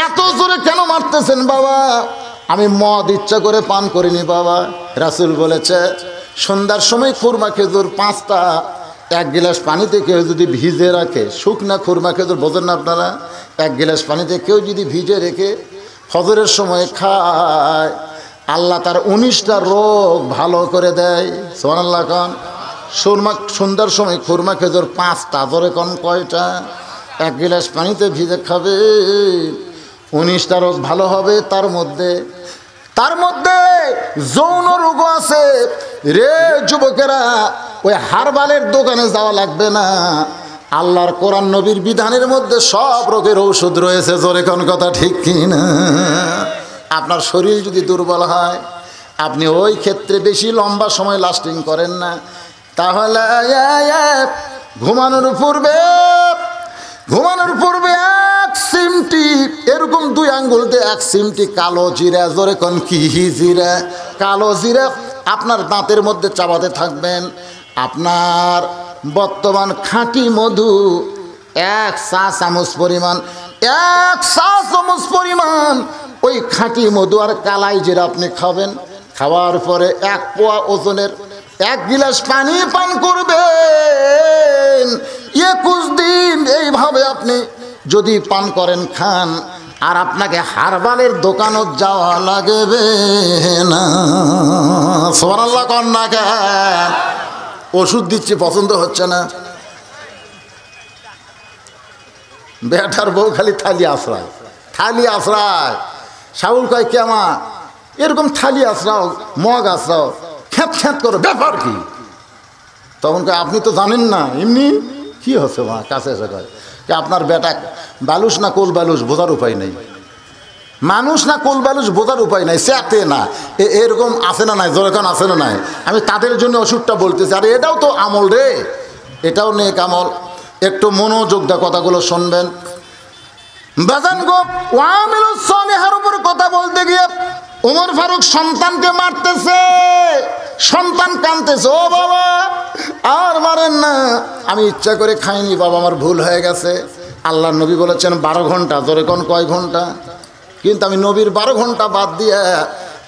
S1: এত জোরে কেন মারতেছেন বাবা? আমি মদ ইচ্ছা করে পান করিনি বাবা। রাসূল বলেছে, সন্ধ্যার সময় খুরমা খেজুর 5টা 1 গিলাস পানিতে কেউ যদি ভিজে রাখে, শুকনা খুরমা খেজুর বোঝেন না আপনারা, 1 গিলাস পানিতে কেউ যদি ভিজে রেখে ফজরের সময় খায়, আল্লাহ তার 19টা রোগ ভালো করে দেয়। সুবহানাল্লাহ খান। সন্ধ্যার সময় খুরমা খেজুর 5টা, ধরে কোন কয়টা? 1 গিলাস পানিতে ভিজে খাবে, 19টা রোগ ভালো হবে। তার মধ্যে যৌন রোগ আছে রে যুবকেরা, ওই হারবালের দোকানে যাওয়া লাগবে না, আল্লাহর কোরআন নবীর বিধানের মধ্যে সব রোগের ঔষধ রয়েছে। জোরে কোন কথা ঠিক কিনা? আপনার শরীর যদি দুর্বল হয়, আপনি ওই ক্ষেত্রে বেশি লম্বা সময় লাস্টিং করেন না, তাহলে ঘুমানোর পূর্বে 1 চিমটি, এরকম 2 আঙ্গুল দিয়ে 1 চিমটি কালো জিরা, জোরে কোন কি জিরা? কালো জিরা আপনার দাঁতের মধ্যে চাবাতে থাকবেন। আপনার বর্তমান খাঁটি মধু 1 চা চামচ পরিমাণ, 1 চা চামচ পরিমাণ ওই খাঁটি মধু আর কালাই জিরা আপনি খাবেন। খাওয়ার পরে 1 পোয়া ওজনের 1 গিলাস পানি পান করবেন। 21 দিন এইভাবে আপনি যদি পান করেন, খান, আর আপনাকে হারবালের দোকানও যাওয়া লাগবে না। সুবহানাল্লাহ কোন না কেন? ওষুধ দিচ্ছি, পছন্দ হচ্ছে না। বেটার বউ খালি থালি আশ্রয়। শাউল কয়, কেমা এরকম থালি আশ্রাও, মগ আশ্রাও, খ্যাত করো, ব্যাপার কি? তখন কয়, আপনি তো জানেন না। এমনি কি হচ্ছে মা? কাছে এসে কয়, আপনার বেটা বালুস না কোল বালুস বোঝার উপায় নেই, মানুষ না কোল বালুস বোঝার উপায় নাই, চেতে না। এরকম আছে না নাই? জোরেখান আছে না নাই? আমি তাদের জন্য ওষুধটা বলতেছি। আর এটাও তো আমল রে, এটাও নেক আমল। একটু মনোযোগ দা কথাগুলো শুনবেন। বাজান গো, ওয়ামিলুস সালিহার উপর কথা বলতে গিয়ে ওমর ফারুক সন্তানকে মারতেছে, সন্তান কাঁদতেছে, ও বাবা আর মারেন না, আমি ইচ্ছা করে খাইনি বাবা, আমার ভুল হয়ে গেছে। আল্লাহর নবী বলেছেন 12 ঘন্টা, জোরে কোন কয় ঘন্টা? কিন্তু আমি নবীর 12 ঘন্টা বাদ দিয়ে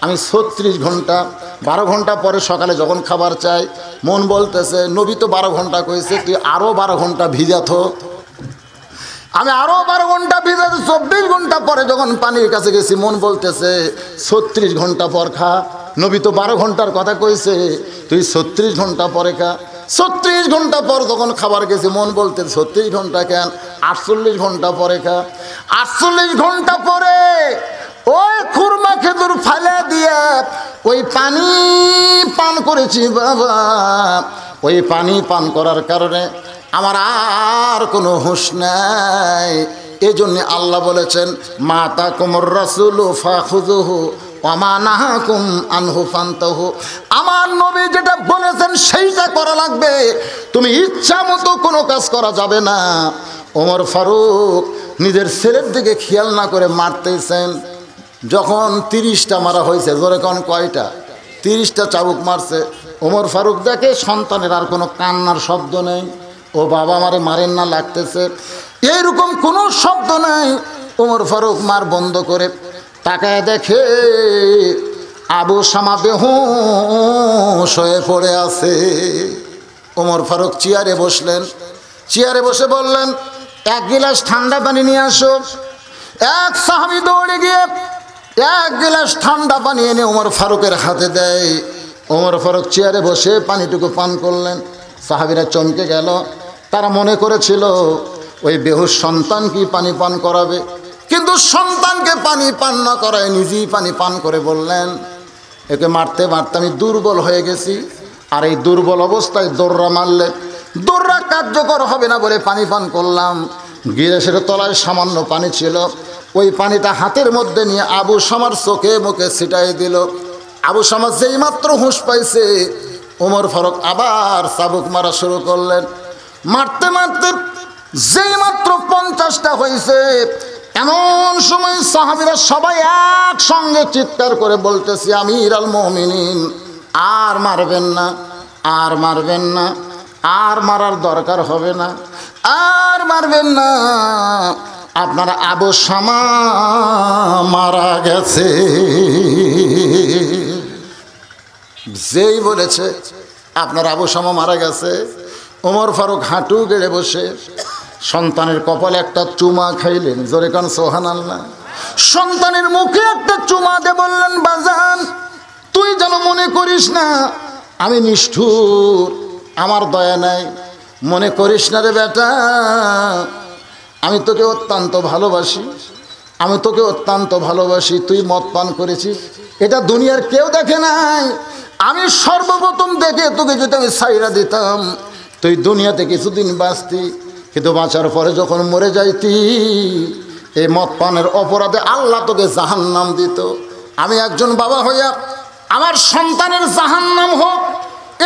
S1: আমি 36 ঘন্টা, 12 ঘন্টা পরে সকালে যখন খাবার চাই, মন বলতেছে নবী তো 12 ঘন্টা কইছে, তুই আরও 12 ঘন্টা ভিজাত। আমি আরও 12 ঘন্টা ভিজাতে 24 ঘন্টা পরে যখন পানির কাছে গেছি, মন বলতেছে 36 ঘন্টা পর খা। নবী তো 12 ঘন্টার কথা কইছে, তুই 36 ঘন্টা পরে খা। 36 ঘন্টা পর যখন খাবার গেছি, মন বলতে 36 ঘন্টা কেন, 48 ঘন্টা পরে খা। 48 ঘন্টা পরে ওই খুরমা খেজুর ফেলে দিয়ে ওই পানি পান করেছি বাবা। ওই পানি পান করার কারণে আমার আর কোনো হুঁশ নাই। এই জন্যে আল্লাহ বলেছেন, মাতা কুমুর রাসূলু ফাখুযুহু ওয়া মা নাহাকুম আনহু ফান্তাহু। আমার নবী যেটা বলেছেন সেইটা করা লাগবে, তুমি ইচ্ছা মতো কোনো কাজ করা যাবে না। ওমর ফারুক নিজের ছেলের দিকে খেয়াল না করে মারতেছেন। যখন 30টা মারা হয়েছে, জোরে কোন কয়টা? 30টা চাবুক মারছে। ওমর ফারুক দেখে সন্তানের আর কোনো কান্নার শব্দ নেই, ও বাবা আমারে মারেন না লাগতেছে, এইরকম কোনো শব্দ নাই। ওমর ফারুক মার বন্ধ করে তাকায় দেখে আবু শামা বেহুশ হয়ে পড়ে আছে। ওমর ফারুক চেয়ারে বসলেন, চেয়ারে বসে বললেন, এক গিলাস ঠান্ডা পানি নিয়ে আসো। এক সাহাবী দৌড়ে গিয়ে এক গিলাস ঠান্ডা পানি এনে ওমর ফারুকের হাতে দেয়। ওমর ফারুক চেয়ারে বসে পানিটুকু পান করলেন। সাহাবীরা চমকে গেল। তারা মনে করেছিল ওই বেহুশ সন্তান কি পানি পান করাবে, কিন্তু সন্তানকে পানি পান না করায় নিজেই পানি পান করে বললেন, একে মারতে মারতে আমি দুর্বল হয়ে গেছি, আর এই দুর্বল অবস্থায় দৌড়া মারলে দৌড়া কার্যকর হবে না বলে পানি পান করলাম। গিলাসের তলায় সামান্য পানি ছিল, ওই পানিটা হাতের মধ্যে নিয়ে আবু শামার চোখে মুখে ছিটাই দিল। আবু শামা যেই মাত্র হুঁশ পাইছে, ওমর ফারুক আবার চাবুক মারা শুরু করলেন। মারতে মারতে যেই মাত্র 50টা হয়েছে, এমন সময় সাহাবীরা সবাই একসঙ্গে চিৎকার করে বলতেছি, আমির আল মুমিনিন, আর মারবেন না, আর মারবেন না, আর মারার দরকার হবে না, আর মারবেন না, আপনার আবু শামা মারা গেছে। যেই বলেছে আপনার আবু শামা মারা গেছে, ওমর ফারুক হাঁটু গেড়ে বসে সন্তানের কপালে একটা চুমা খাইলেন। জোরে কান সুবহানাল্লাহ। সন্তানের মুখে একটা চুমা দিয়ে বললেন, বাজান তুই যেন মনে করিস না আমি নিষ্ঠুর, আমার দয়া নাই, মনে করিস না রে বেটা, আমি তোকে অত্যন্ত ভালোবাসি, আমি তোকে অত্যন্ত ভালোবাসি। তুই মদ পান করেছিস, এটা দুনিয়ার কেউ দেখে নাই, আমি সর্বপ্রথম দেখে তোকে যদি আমি ছাইরা দিতাম, তুই দুনিয়াতে কিছুদিন বাঁচতি, কিন্তু বাঁচার পরে যখন মরে যাইতি, এই মদ পানের অপরাধে আল্লাহ তোকে জাহান্নাম দিত। আমি একজন বাবা হইয়া আমার সন্তানের জাহান্নাম হোক,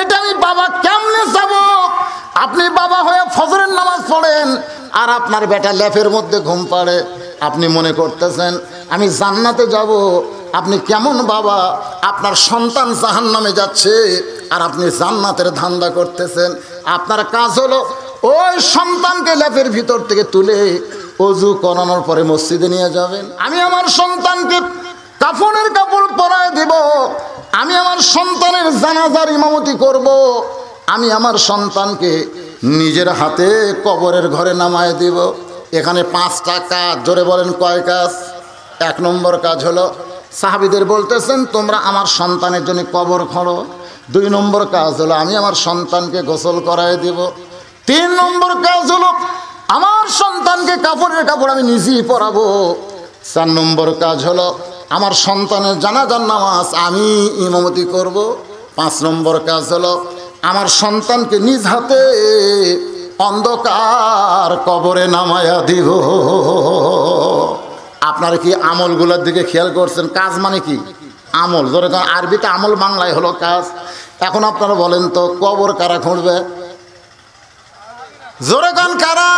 S1: এটা আমি বাবা কেমনে যাব? আপনি বাবা হয়ে ফজরের নামাজ পড়েন, আর আপনার বেটা ল্যাপের মধ্যে ঘুম পাড়ে, আপনি মনে করতেছেন আমি জান্নাতে যাব। আপনি কেমন বাবা? আপনার সন্তান জাহান্নামে যাচ্ছে আর আপনি জান্নাতের ধান্দা করতেছেন। আপনার কাজ হলো ওই সন্তানকে ল্যাপের ভিতর থেকে তুলে ওযু করানোর পরে মসজিদে নিয়ে যাবেন। আমি আমার সন্তানকে কাফনের কাপড় পরায় দেব, আমি আমার সন্তানের জানাজার ইমামতি করব, আমি আমার সন্তানকে নিজের হাতে কবরের ঘরে নামায় দেব। এখানে 5টা কাজ। জোরে বলেন কয় কাজ? 1 নম্বর কাজ হলো সাহাবীদের বলতেছেন, তোমরা আমার সন্তানের জন্য কবর খোঁড়ো। 2 নম্বর কাজ হলো আমি আমার সন্তানকে গোসল করায় দেব। 3 নম্বর কাজ হলো আমার সন্তানকে কাপড়ের কাপড় আমি নিজেই পরাবো। 4 নম্বর কাজ হলো আমার সন্তানের জানাজার নামাজ আমি ইমামতি করব। 5 নম্বর কাজ হলো আমার সন্তানকে নিজ হাতে অন্ধকার কবরে নামায়া দিব। আপনারা কি আমলগুলোর দিকে খেয়াল করছেন? কাজ মানে কি? আমল। ধরে আরবিতে আমল, বাংলায় হলো কাজ। এখন আপনারা বলেন তো, কবর কারা খুঁড়বে? জোরে গান কারা?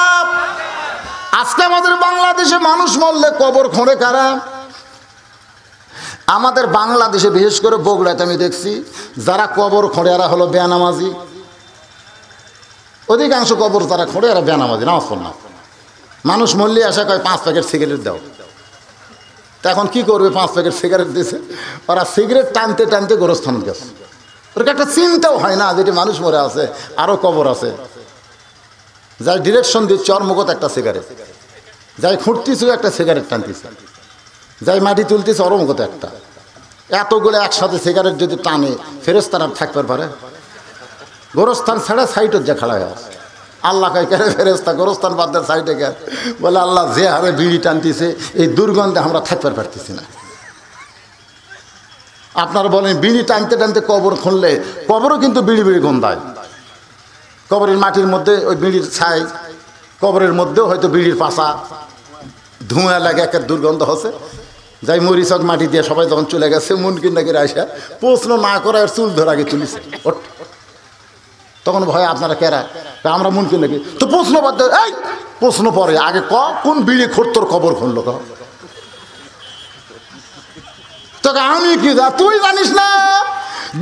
S1: আজকে আমাদের বাংলাদেশে মানুষ মরলে কবর খোঁড়ে কারা? আমাদের বাংলাদেশে বিশেষ করে বগুড়াতে আমি দেখছি যারা কবর খোঁড়ে এরা হলো বেনামাজি। অধিকাংশ কবর যারা খোঁড়ে এরা বেনামাজি, নামাজ পড়ে না। মানুষ মরলে আশা করে 5 প্যাকেট সিগারেট দাও। তা এখন কি করবে? 5 প্যাকেট সিগারেট দিয়েছে, ওরা সিগারেট টানতে টানতে গোরস্থান গেছে। ওর একটা চিন্তাও হয় না যেটি মানুষ মরে আছে, আরও কবর আছে। যাই ডিরেকশন দিচ্ছে ওর মুখত একটা সিগারেট, যাই খুঁড়তেছে একটা সিগারেট টানতেছে, যাই মাটি তুলতেছে ওর মুখত একটা। এতগুলো একসাথে সিগারেট যদি টানে, ফেরেশতারা থাকতে পারে? গোরস্থান ছাড়া সাইডত যা খাড়া হয়ে আছে। আল্লাহ কয় কেন ফেরেশতা গোরস্থান বাদ দেয় সাইডে গেল? বলে আল্লাহ যে হারে বিড়ি টানতেছে এই দুর্গন্ধে আমরা থাকতে পারতেছি না। আপনারা বলেন বিড়ি টানতে টানতে কবর খুললে কবরও কিন্তু বিড়ি বিড়ি গন্ধায়। কবরের মাটির মধ্যে ওই বিড়ির ছাই, কবরের মধ্যেও হয়তো বিড়ির পাশা, ধোঁয়া লাগে, একটা দুর্গন্ধ হচ্ছে। যাই মরিচক মাটি দিয়ে সবাই যখন চলে গেছে, মন কিনা করে আসা প্রশ্ন না করে আর চুল ধরে আগে তুলিছে। তখন ভয় আপনারা কেরা? আমরা মন কিনা কি তো প্রশ্ন বাদ দেয়। এই প্রশ্ন পরে আগে কোন বিড়ি খোর কবর খুললো? তোকে আমি কি তুই জানিস না?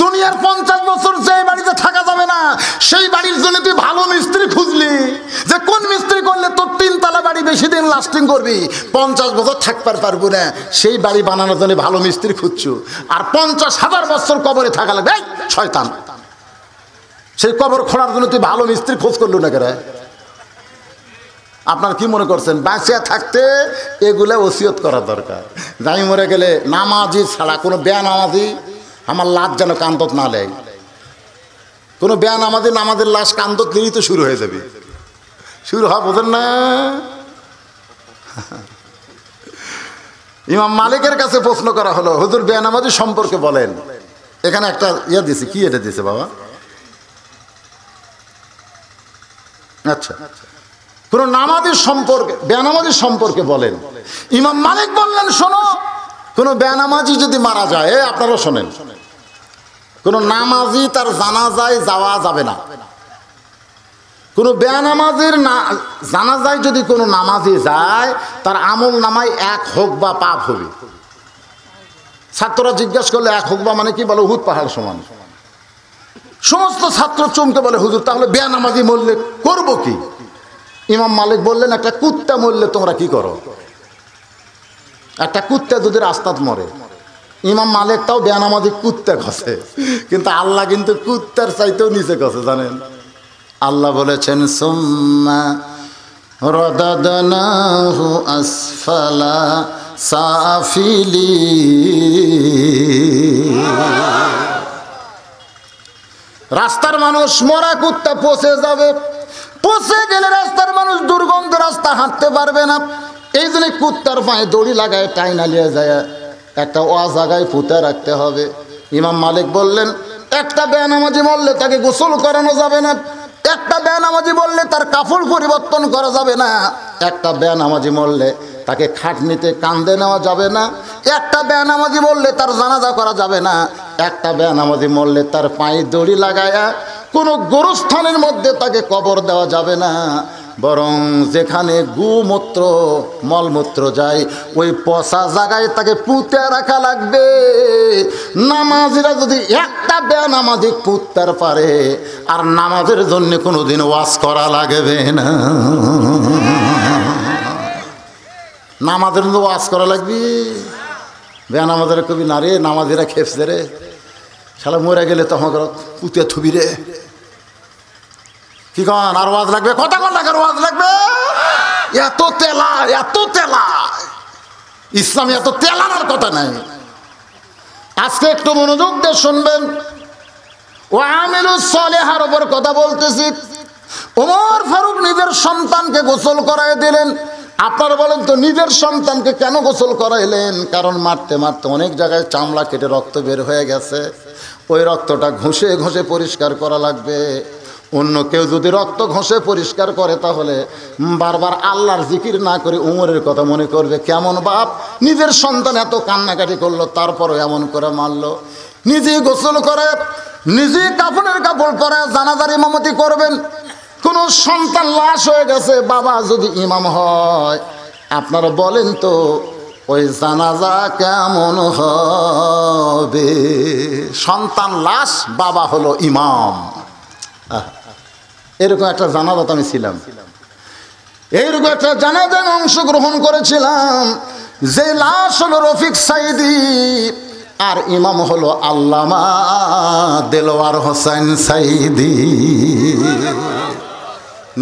S1: দুনিয়ার 50 বছর যে বাড়িতে থাকা যাবে না, সেই বাড়ির জন্য তুই ভালো মিস্ত্রি খুঁজলি, যে কোন মিস্ত্রি করলে তোর 3 তলা বাড়ি বেশি দিন লাস্টিং করবি, 50 বছর থাকতে পারবো না, সেই বাড়ি বানানোর জন্য ভালো মিস্ত্রি খুঁজছো। আর 50,000 বছর কবরে থাকা লাগবে। এই শয়তান, সেই কবর খোঁড়ার জন্য তুই ভালো মিস্ত্রি খোঁজ করলো না কেন? আপনার কি মনে করছেন বাঁচিয়া থাকতে এগুলা ওসিয়ত করা দরকার? আমি মরে গেলে নামাজি ছাড়া কোনো বেনামাজি আমার লাশ যেন কান্দত না লেয়। কোনো বেনামাজি নামাজের লাশ কান্দত নিয়েই তো শুরু হয়ে যাবে, শুরু হয়, বোঝেন না? ইমাম মালিকের কাছে প্রশ্ন করা হলো, হুজুর বেনামাজি সম্পর্কে বলেন। এখানে একটা ইয়ে দিছে, কি এটা দিছে বাবা? আচ্ছা, কোন নামাজের সম্পর্কে, বেনামাজি সম্পর্কে বলেন। ইমাম মালিক বললেন, শোনো, কোন বেনামাজি যদি মারা যায়, আপনারা শোনেন, কোন নামাজি তার জানাজায় যাওয়া যাবে না। কোন বেনামাজির জানাজায় যদি কোনো নামাজি যায়, তার আমল নামায় 1 হোক বা পাপ হবে। ছাত্ররা জিজ্ঞাসা করলে 1 হোক বা মানে কি? বলে উহুদ পাহাড় সমান। সমস্ত ছাত্র চমকে বলে, হুজুর তাহলে বেনামাজি মরলে করব কি? ইমাম মালিক বললেন, একটা কুত্তা মরলে তোমরা কি করো? একটা কুত্তা যদি রাস্তাত মরে, ইমাম মালিক তাও বেনামাজি কুত্তা খসে, কিন্তু আল্লাহ কিন্তু কুত্তার চাইতেও নিচে খসে, জানেন? আল্লাহ বলেছেন, সুম্মা রাদাদনাহু আসফালা সাফিলিন। রাস্তার মানুষ মরা কুত্তা পচে যাবে, পচে গেলে রাস্তার মানুষ দুর্গন্ধ রাস্তা হাঁটতে পারবে না। এই জন্য কুত্তার পায়ে দড়ি লাগায় টাইনা নিয়ে যায় একটা জায়গায় পুঁতে রাখতে হবে। ইমাম মালিক বললেন, একটা বেনামাজি মরলে তাকে গোসল করানো যাবে না, একটা বেনামাজি বললে তার কাপড় পরিবর্তন করা যাবে না, একটা বেনামাজি মরলে তাকে খাটনিতে কান্দে নেওয়া যাবে না, একটা বেনামাজি বললে তার জানাজা করা যাবে না, একটা বেনামাজি মরলে তার পায়ে দড়ি লাগায়া কোনো গোরস্থানের মধ্যে তাকে কবর দেওয়া যাবে না। বরং যেখানে গুমূত্র মলমূত্র যায় ওই পচা জায়গায় তাকে পুঁতে রাখা লাগবে। নামাজিরা যদি একটা বেনামাজি পুঁততে পারে, আর নামাজের জন্য কোনোদিন ওয়াজ করা লাগবে না। নামাজের জন্য ওয়াজ করা লাগবে? বেনামাজের কবি না রে, নামাজিরা খেপছে রে, শালা মরে গেলে তখন পুঁতে থুবি রে। কি কন আর ওয়াজ লাগবে? কত টাকার ওয়াজ লাগবে? এত তেলা, এত তেলা, ইসলামে এত তেলানোর কথা নাই। আজকে একটু মনোযোগ দিয়ে শুনবেন। ও আমিলুস সালেহার উপর কথা বলতেছি। ওমর ফারুক নিজের সন্তানকে গোসল করায় দিলেন। আপনারা বলেন তো, নিজের সন্তানকে কেন গোসল করাইলেন? কারণ মারতে মারতে অনেক জায়গায় চামড়া কেটে রক্ত বের হয়ে গেছে, ওই রক্তটা ঘষে ঘষে পরিষ্কার করা লাগবে। অন্য কেউ যদি রক্ত ঘষে পরিষ্কার করে, তাহলে বারবার আল্লাহর জিকির না করে উমরের কথা মনে করবে। কেমন বাপ, নিজের সন্তান এত কান্নাকাটি করলো, তারপরও এমন করে মারলো। নিজেই গোসল করে, নিজেই কাফনের কাপড় পরে জানাজার ইমামতি করবেন। কোন সন্তান লাশ হয়ে গেছে, বাবা যদি ইমাম হয়, আপনারা বলেন তো ওই জানাজা কেমন হবে? সন্তান লাশ, বাবা হলো ইমাম। এরকম একটা জানাজাত আমি ছিলাম, এইরকম একটা জানাজায় অংশগ্রহণ করেছিলাম। যে লাশ হলো রফিক সাইদি, আর ইমাম হলো আল্লামা দেলোয়ার হোসেন সাইদি।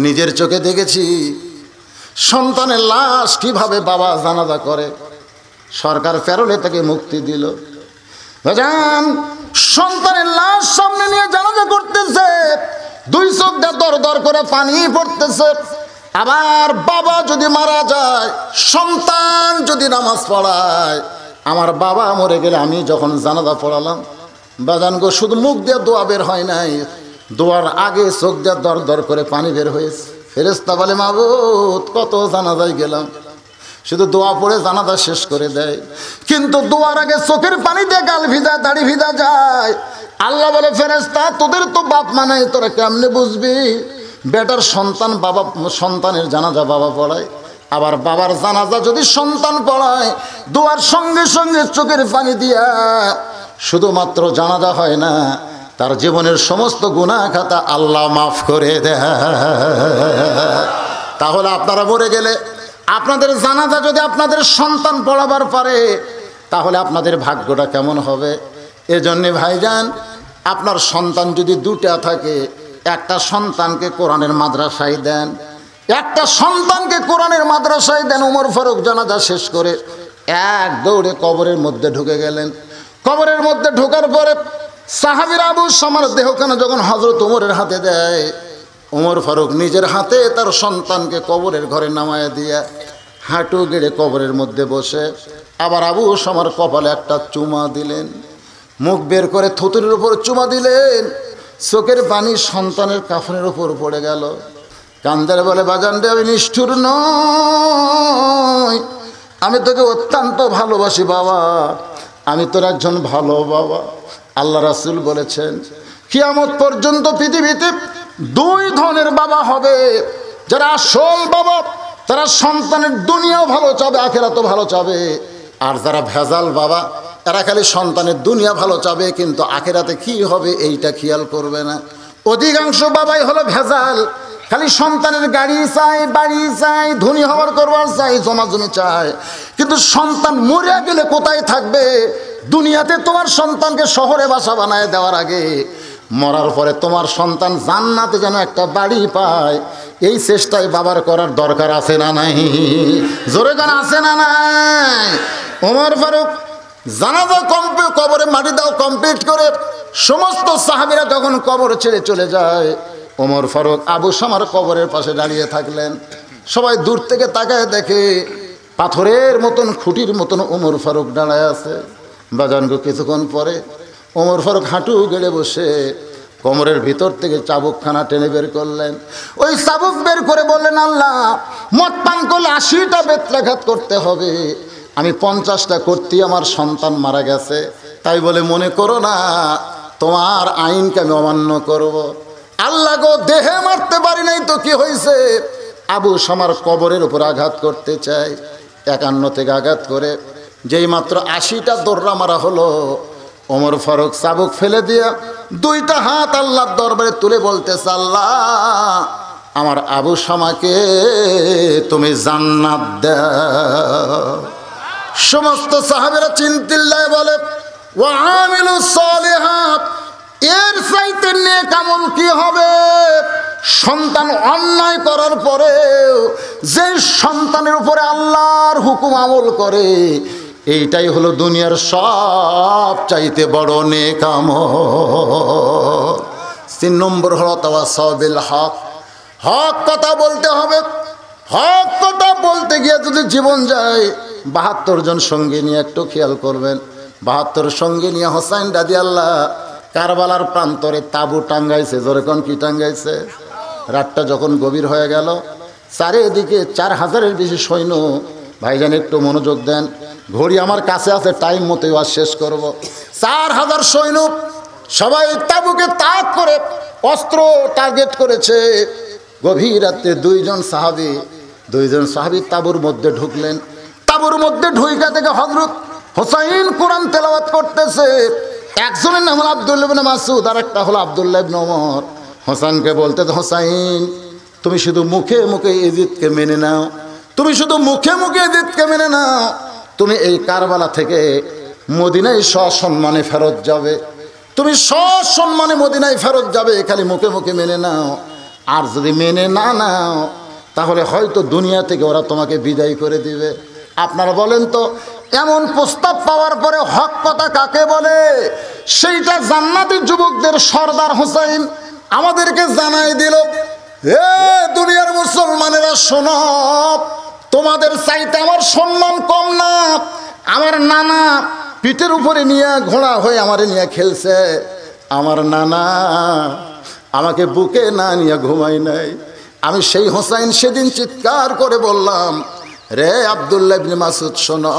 S1: নিজের চোখে দেখেছি সন্তানের লাশ কিভাবে বাবা জানাজা করে। সরকার ফেরলে তাকে মুক্তি দিল। বাজান, সন্তানের লাশ সামনে নিয়ে জানাজা করতেছে, 2 চোখ দিয়ে দর দর করে পানি পড়তেছে। আবার বাবা যদি মারা যায়, সন্তান যদি নামাজ পড়ায়, আমার বাবা মরে গেলে আমি যখন জানাজা পড়ালাম, বাজান গো, শুধু মুখ দিয়ে দোয়া বের হয় নাই, দোয়ার আগে চোখ দিয়ে দর দর করে পানি বের হয়েছে। ফেরেশতা বলে, মাবুদ, কত জানাজায় গেলাম, শুধু দোয়া পড়ে জানাজা শেষ করে দেয়, কিন্তু দোয়ার আগে চোখের পানি দিয়ে গাল ভিজা, দাড়ি ভিজা যায়। আল্লাহ বলে, ফেরেশতা, তোদের তো বাপ মানে, তোরা কেমনে বুঝবি? বেটার সন্তান বাবা, সন্তানের জানাজা বাবা পড়ায়, আবার বাবার জানাজা যদি সন্তান পড়ায়, দোয়ার সঙ্গে সঙ্গে চোখের পানি দিয়া শুধুমাত্র জানাজা হয় না, তার জীবনের সমস্ত গুনাহ খাতা আল্লাহ মাফ করে দেয়। তাহলে আপনারা মরে গেলে আপনাদের জানাজা যদি আপনাদের সন্তান পড়াবার পারে, তাহলে আপনাদের ভাগ্যটা কেমন হবে? এজন্য ভাইজান, আপনার সন্তান যদি 2টা থাকে, একটা সন্তানকে কোরআনের মাদ্রাসায় দেন, একটা সন্তানকে কোরআনের মাদ্রাসায় দেন। ওমর ফারুক জানাজা শেষ করে এক দৌড়ে কবরের মধ্যে ঢুকে গেলেন। কবরের মধ্যে ঢোকার পরে সাহাবীরা আবু শামার দেহখানা যখন হযরত ওমরের হাতে দেয়, ওমর ফারুক নিজের হাতে তার সন্তানকে কবরের ঘরে নামায় দিয়ে হাঁটু গেড়ে কবরের মধ্যে বসে আবার আবু শামার কপালে একটা চুমা দিলেন। মুখ বের করে থুতুরির উপর চুমা দিলেন। চোখের পানি সন্তানের কাফনের উপর পড়ে গেল। কান্দারে বলে, বাজান রে, আমি নিষ্ঠুর নই, আমি তোকে অত্যন্ত ভালোবাসি বাবা, আমি তোর একজন ভালো বাবা। আল্লাহ রাসূল বলেছেন, কিয়ামত পর্যন্ত পৃথিবীতে দুই ধরনের বাবা হবে। যারা আসল বাবা তারা সন্তানের দুনিয়াও ভালো চাবে, আখিরাতও ভালো চাবে। আর যারা ভেজাল বাবা এরা খালি সন্তানের দুনিয়া ভালো চাবে, কিন্তু আখিরাতে কি হবে এইটা খেয়াল করবে না। অধিকাংশ বাবাই হলো ভেজাল, খালি সন্তানের গাড়ি চাই, বাড়ি চাই, ধনী হওয়ার করবার চাই, জমা জমি চায়। কিন্তু সন্তান মরে গেলে কোথায় থাকবে? দুনিয়াতে তোমার সন্তানকে শহরে বাসা বানায় দেওয়ার আগে মরার পরে তোমার সন্তান জান্নাতে যেন একটা বাড়ি পায়, এই চেষ্টায় বাবার করার দরকার আছে না নাই? জোরে গান আছে না নাই? ওমর ফারুক জানাজা কবরে মাটি দাও কমপ্লিট করে সমস্ত সাহাবীরা যখন কবর ছেড়ে চলে যায়, ওমর ফারুক আবু শামার কবরের পাশে দাঁড়িয়ে থাকলেন। সবাই দূর থেকে তাকায় দেখে পাথরের মতন, খুঁটির মতন ওমর ফারুক দাঁড়ায় আছে। বাজানগো কিছুক্ষণ পরে ওমর ফারুক হাঁটু গেড়ে বসে কোমরের ভিতর থেকে চাবুকখানা টেনে বের করলেন। ওই চাবুক বের করে বললেন, আল্লাহ, মদ পান করলে 80টা বেত্রাঘাত করতে হবে, আমি 50টা করতেই আমার সন্তান মারা গেছে, তাই বলে মনে করো না তোমার আইনকে আমি অমান্য করব। আল্লাহ গো, দেহে মারতে পারি নাই তো কি হয়েছে? আবু শামার কবরের উপর আঘাত করতে চাই। 51 থেকে আঘাত করে যেই মাত্র 80টা দৌড়া মারা হলো, ওমর ফারুক চাবুক ফেলে দিয়ে 2টা হাত আল্লাহর দরবারে তুলে বলতেছে, আল্লাহ, আমার আবু শামাকে তুমি জান্নাত দাও। সমস্ত সাহাবীরা চিন্তিল্লায় বলে, ওয়া আমিলুস সালিহাত, এর চাইতে নেক আমল কি হবে? সন্তান অন্যায় করার পরে যে সন্তানের উপরে আল্লাহর হুকুম আমল করে, এইটাই হলো দুনিয়ার সব চাইতে বড় নেক আমল। 3 নম্বর হলো তাওয়াসবিল হক, হক কথা বলতে হবে। হক কথা বলতে গিয়ে যদি জীবন যায়, 72 জন সঙ্গী নিয়ে একটু খেয়াল করবেন। 72 সঙ্গী নিয়ে হোসাইন রাদিয়াল্লাহ কারবালার প্রান্তরে তাবু টাঙ্গাইছে। জোরে কোন কি টাঙ্গাইছে? রাতটা যখন গভীর হয়ে গেল, চারিদিকে 4000-এর বেশি সৈন্য। ভাইজান একটু মনোযোগ দেন, ঘড়ি আমার কাছে আছে, টাইম মতো আজ শেষ করব। 4000 সৈন্য সবাই তাবুকে তাক করে অস্ত্র টার্গেট করেছে। গভীর রাত্রে 2 জন সাহাবী তাবুর মধ্যে ঢুকলেন। তাবুর মধ্যে ঢুইকা থেকে হযরত হোসাইন কোরআন তেলাওয়াত করতেছে। একজনের নাম হলো আব্দুল্লাহ ইবনে মাসউদ, আর একটা হলো আব্দুল্লাহ ইবনে ওমর। হোসেনকে বলতে, হোসাইন, তুমি শুধু মুখে মুখে ইজিদকে মেনে নাও, তুমি শুধু মুখে মুখে ইজিদকে মেনে নাও, তুমি এই কারবালা থেকে মদিনায় সসম্মানে ফেরত যাবে, তুমি সসম্মানে মদিনায় ফেরত যাবে, খালি মুখে মুখে মেনে নাও। আর যদি মেনে না নাও তাহলে হয়তো দুনিয়া থেকে ওরা তোমাকে বিদায় করে দিবে। আপনারা বলেন তো, এমন প্রস্তাব পাওয়ার পরে হক কথা কাকে বলে? সেইটা জান্নাতি যুবকদের সর্দার হোসাইন আমাদেরকে জানাই দিল, হে দুনিয়ার মুসলমানেরা শোনো, তোমাদের চাইতে আমার সম্মান কম না। আমার নানা পিঠের উপরে নিয়ে ঘোড়া হয়ে আমারে নিয়ে খেলছে, আমার নানা আমাকে বুকে না নিয়ে ঘুমাই নাই। আমি সেই হোসাইন সেদিন চিৎকার করে বললাম, রে আব্দুল্লাহ ইবনে মাসউদ, শোনো,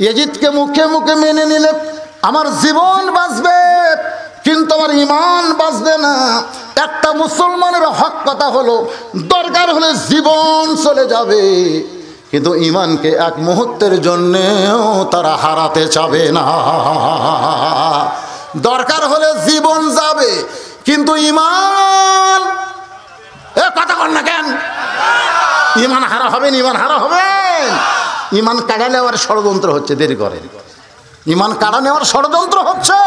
S1: ইয়াজিদকে মুখে মুখে মেনে নিলে আমার জীবন বাঁচবে, কিন্তু আমার ঈমান বাঁচবে না। একটা মুসলমানের হক কথা হলো, দরকার হলে জীবন চলে যাবে, কিন্তু ঈমানকে এক মুহূর্তের জন্যেও তারা হারাতে চাবে না। দরকার হলে জীবন যাবে, কিন্তু ঈমান, কথা কন না কেন? ঈমান হারা হবেন, ঈমান হারা হবেন। ঈমান কাড়া নেওয়ার ষড়যন্ত্র হচ্ছে, দেরি করেন। ঈমান কাড়া নেওয়ার ষড়যন্ত্র হচ্ছে,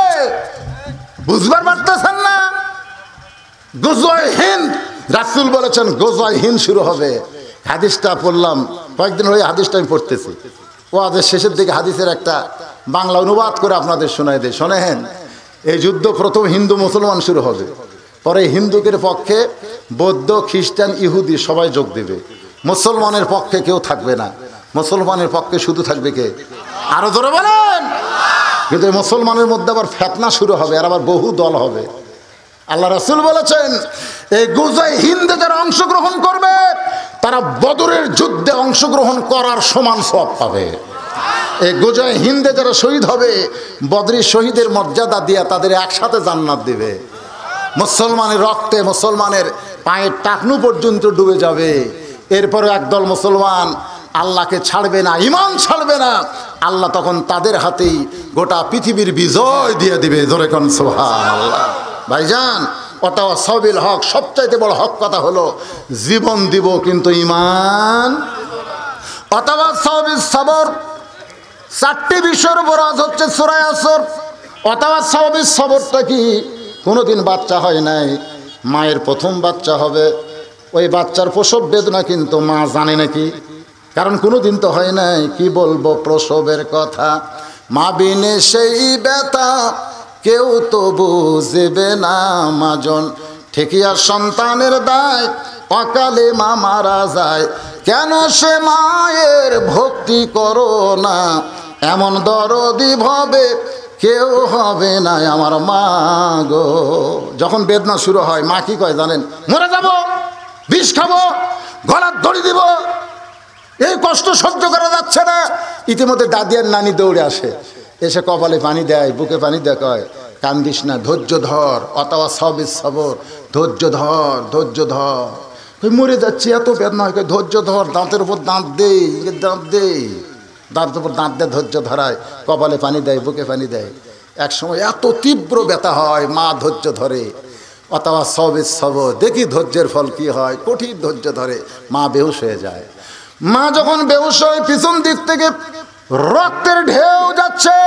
S1: বুঝবার পারতেছেন না? গজওয়ে হিন্দ রাসূল বলেছেন গজওয়ায়ে হিন্দ শুরু হবে। হাদিসটা পড়লাম কয়েকদিন হয়ে, হাদিসটা আমি পড়তেছি। ওয়াজের শেষের দিকে হাদিসের একটা বাংলা অনুবাদ করে আপনাদের শোনাই দেয়, শোনেন। এই যুদ্ধ প্রথম হিন্দু মুসলমান শুরু হবে, পরে হিন্দুদের পক্ষে বৌদ্ধ, খ্রিস্টান, ইহুদি সবাই যোগ দেবে। মুসলমানের পক্ষে কেউ থাকবে না। মুসলমানের পক্ষে শুধু থাকবে কে? আরো জোরে বলেন। কিন্তু এই মুসলমানের মধ্যে আবার ফিতনা শুরু হবে, আর আবার বহু দল হবে। আল্লাহ রাসূল বলেছেন এই গজওয়ায়ে হিন্দে যারা অংশগ্রহণ করবে তারা বদরের যুদ্ধে অংশগ্রহণ করার সমান সওয়াব পাবে। এই গজওয়ায়ে হিন্দে যারা শহীদ হবে বদরি শহীদের মর্যাদা দিয়ে তাদের একসাথে জান্নাত দিবে। মুসলমানের রক্তে মুসলমানের পায়ের টাকনু পর্যন্ত ডুবে যাবে। এরপরে একদল মুসলমান আল্লাহকে ছাড়বে না, ঈমান ছাড়বে না। আল্লাহ তখন তাদের হাতেই গোটা পৃথিবীর বিজয় দিয়ে দিবে। জোরে কোন সুবহানাল্লাহ। ভাইজান, ওয়াতাওয়াসাবিল হক, সবচাইতে বড় হক কথা হলো জীবন দিব কিন্তু ঈমান। ওয়াতাওয়াসাবিস সবর, 4টি বিষয়ের উপর আজ হচ্ছে সূরা আসর। ওয়াতাওয়াসাবিস সবরটা কি? কোনোদিন বাচ্চা হয় নাই, মায়ের প্রথম বাচ্চা হবে, ওই বাচ্চার প্রসব বেদনা কিন্তু মা জানে নাকি? কারণ কোনোদিন তো হয় নাই। কি বলবো প্রসবের কথা, মা বিনে সেই ব্যথা কেউ তো বুঝবে না। মাজন ঠেকিয়া সন্তানের দায়, অকালে মা মারা যায়। কেন সে মায়ের ভক্তি করো না, এমন দরদি ভাবে কেউ হবে না আমার মা গো। যখন বেদনা শুরু হয় মা কি কয় জানেন? মরে যাব, বিষ খাবো, গলার দড়ি দিব, এই কষ্ট সহ্য করা যাচ্ছে না। ইতিমধ্যে দাদি আর নানি দৌড়ে আসে, এসে কপালে পানি দেয়, বুকে পানি দেয়, কয় কান্দিস না, ধৈর্য ধর। ওয়াতাওয়াসাবিস সবর, ধৈর্য ধর, ধৈর্য ধর। মরে যাচ্ছি, এত বেদনা হয়, ধৈর্য ধর। দাঁতের উপর দাঁত দেই, দাঁত দেই, দাঁতের উপর দাঁত দেয়, ধৈর্য ধরায়, কপালে পানি দেয়, বুকে পানি দেয়। এক সময় এত তীব্র ব্যথা হয়, মা ধৈর্য ধরে। ওয়াতাওয়াসাবিস সবর, দেখি ধৈর্যের ফল কি হয়। কঠিন ধৈর্য ধরে, মা বেহুশ হয়ে যায়। মা যখন বেহুশ হয় পিছন দিক থেকে রক্তের ঢেউ যাচ্ছে।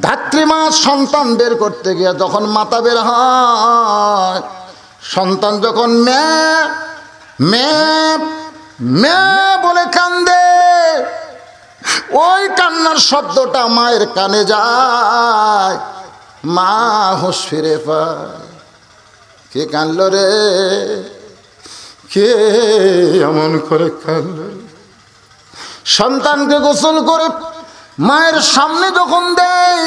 S1: ধাত্রী মা সন্তান বের করতে গিয়ে যখন মাথা বের হয়, সন্তান যখন মে মে মে বলে কান্দে, ওই কান্নার শব্দটা মায়ের কানে যায়, মা হুঁশ ফিরে পায়। কে কানলো রে, কে এমন করে কাঁদল? সন্তানকে গোসল করে মায়ের সামনে যখন দেয়,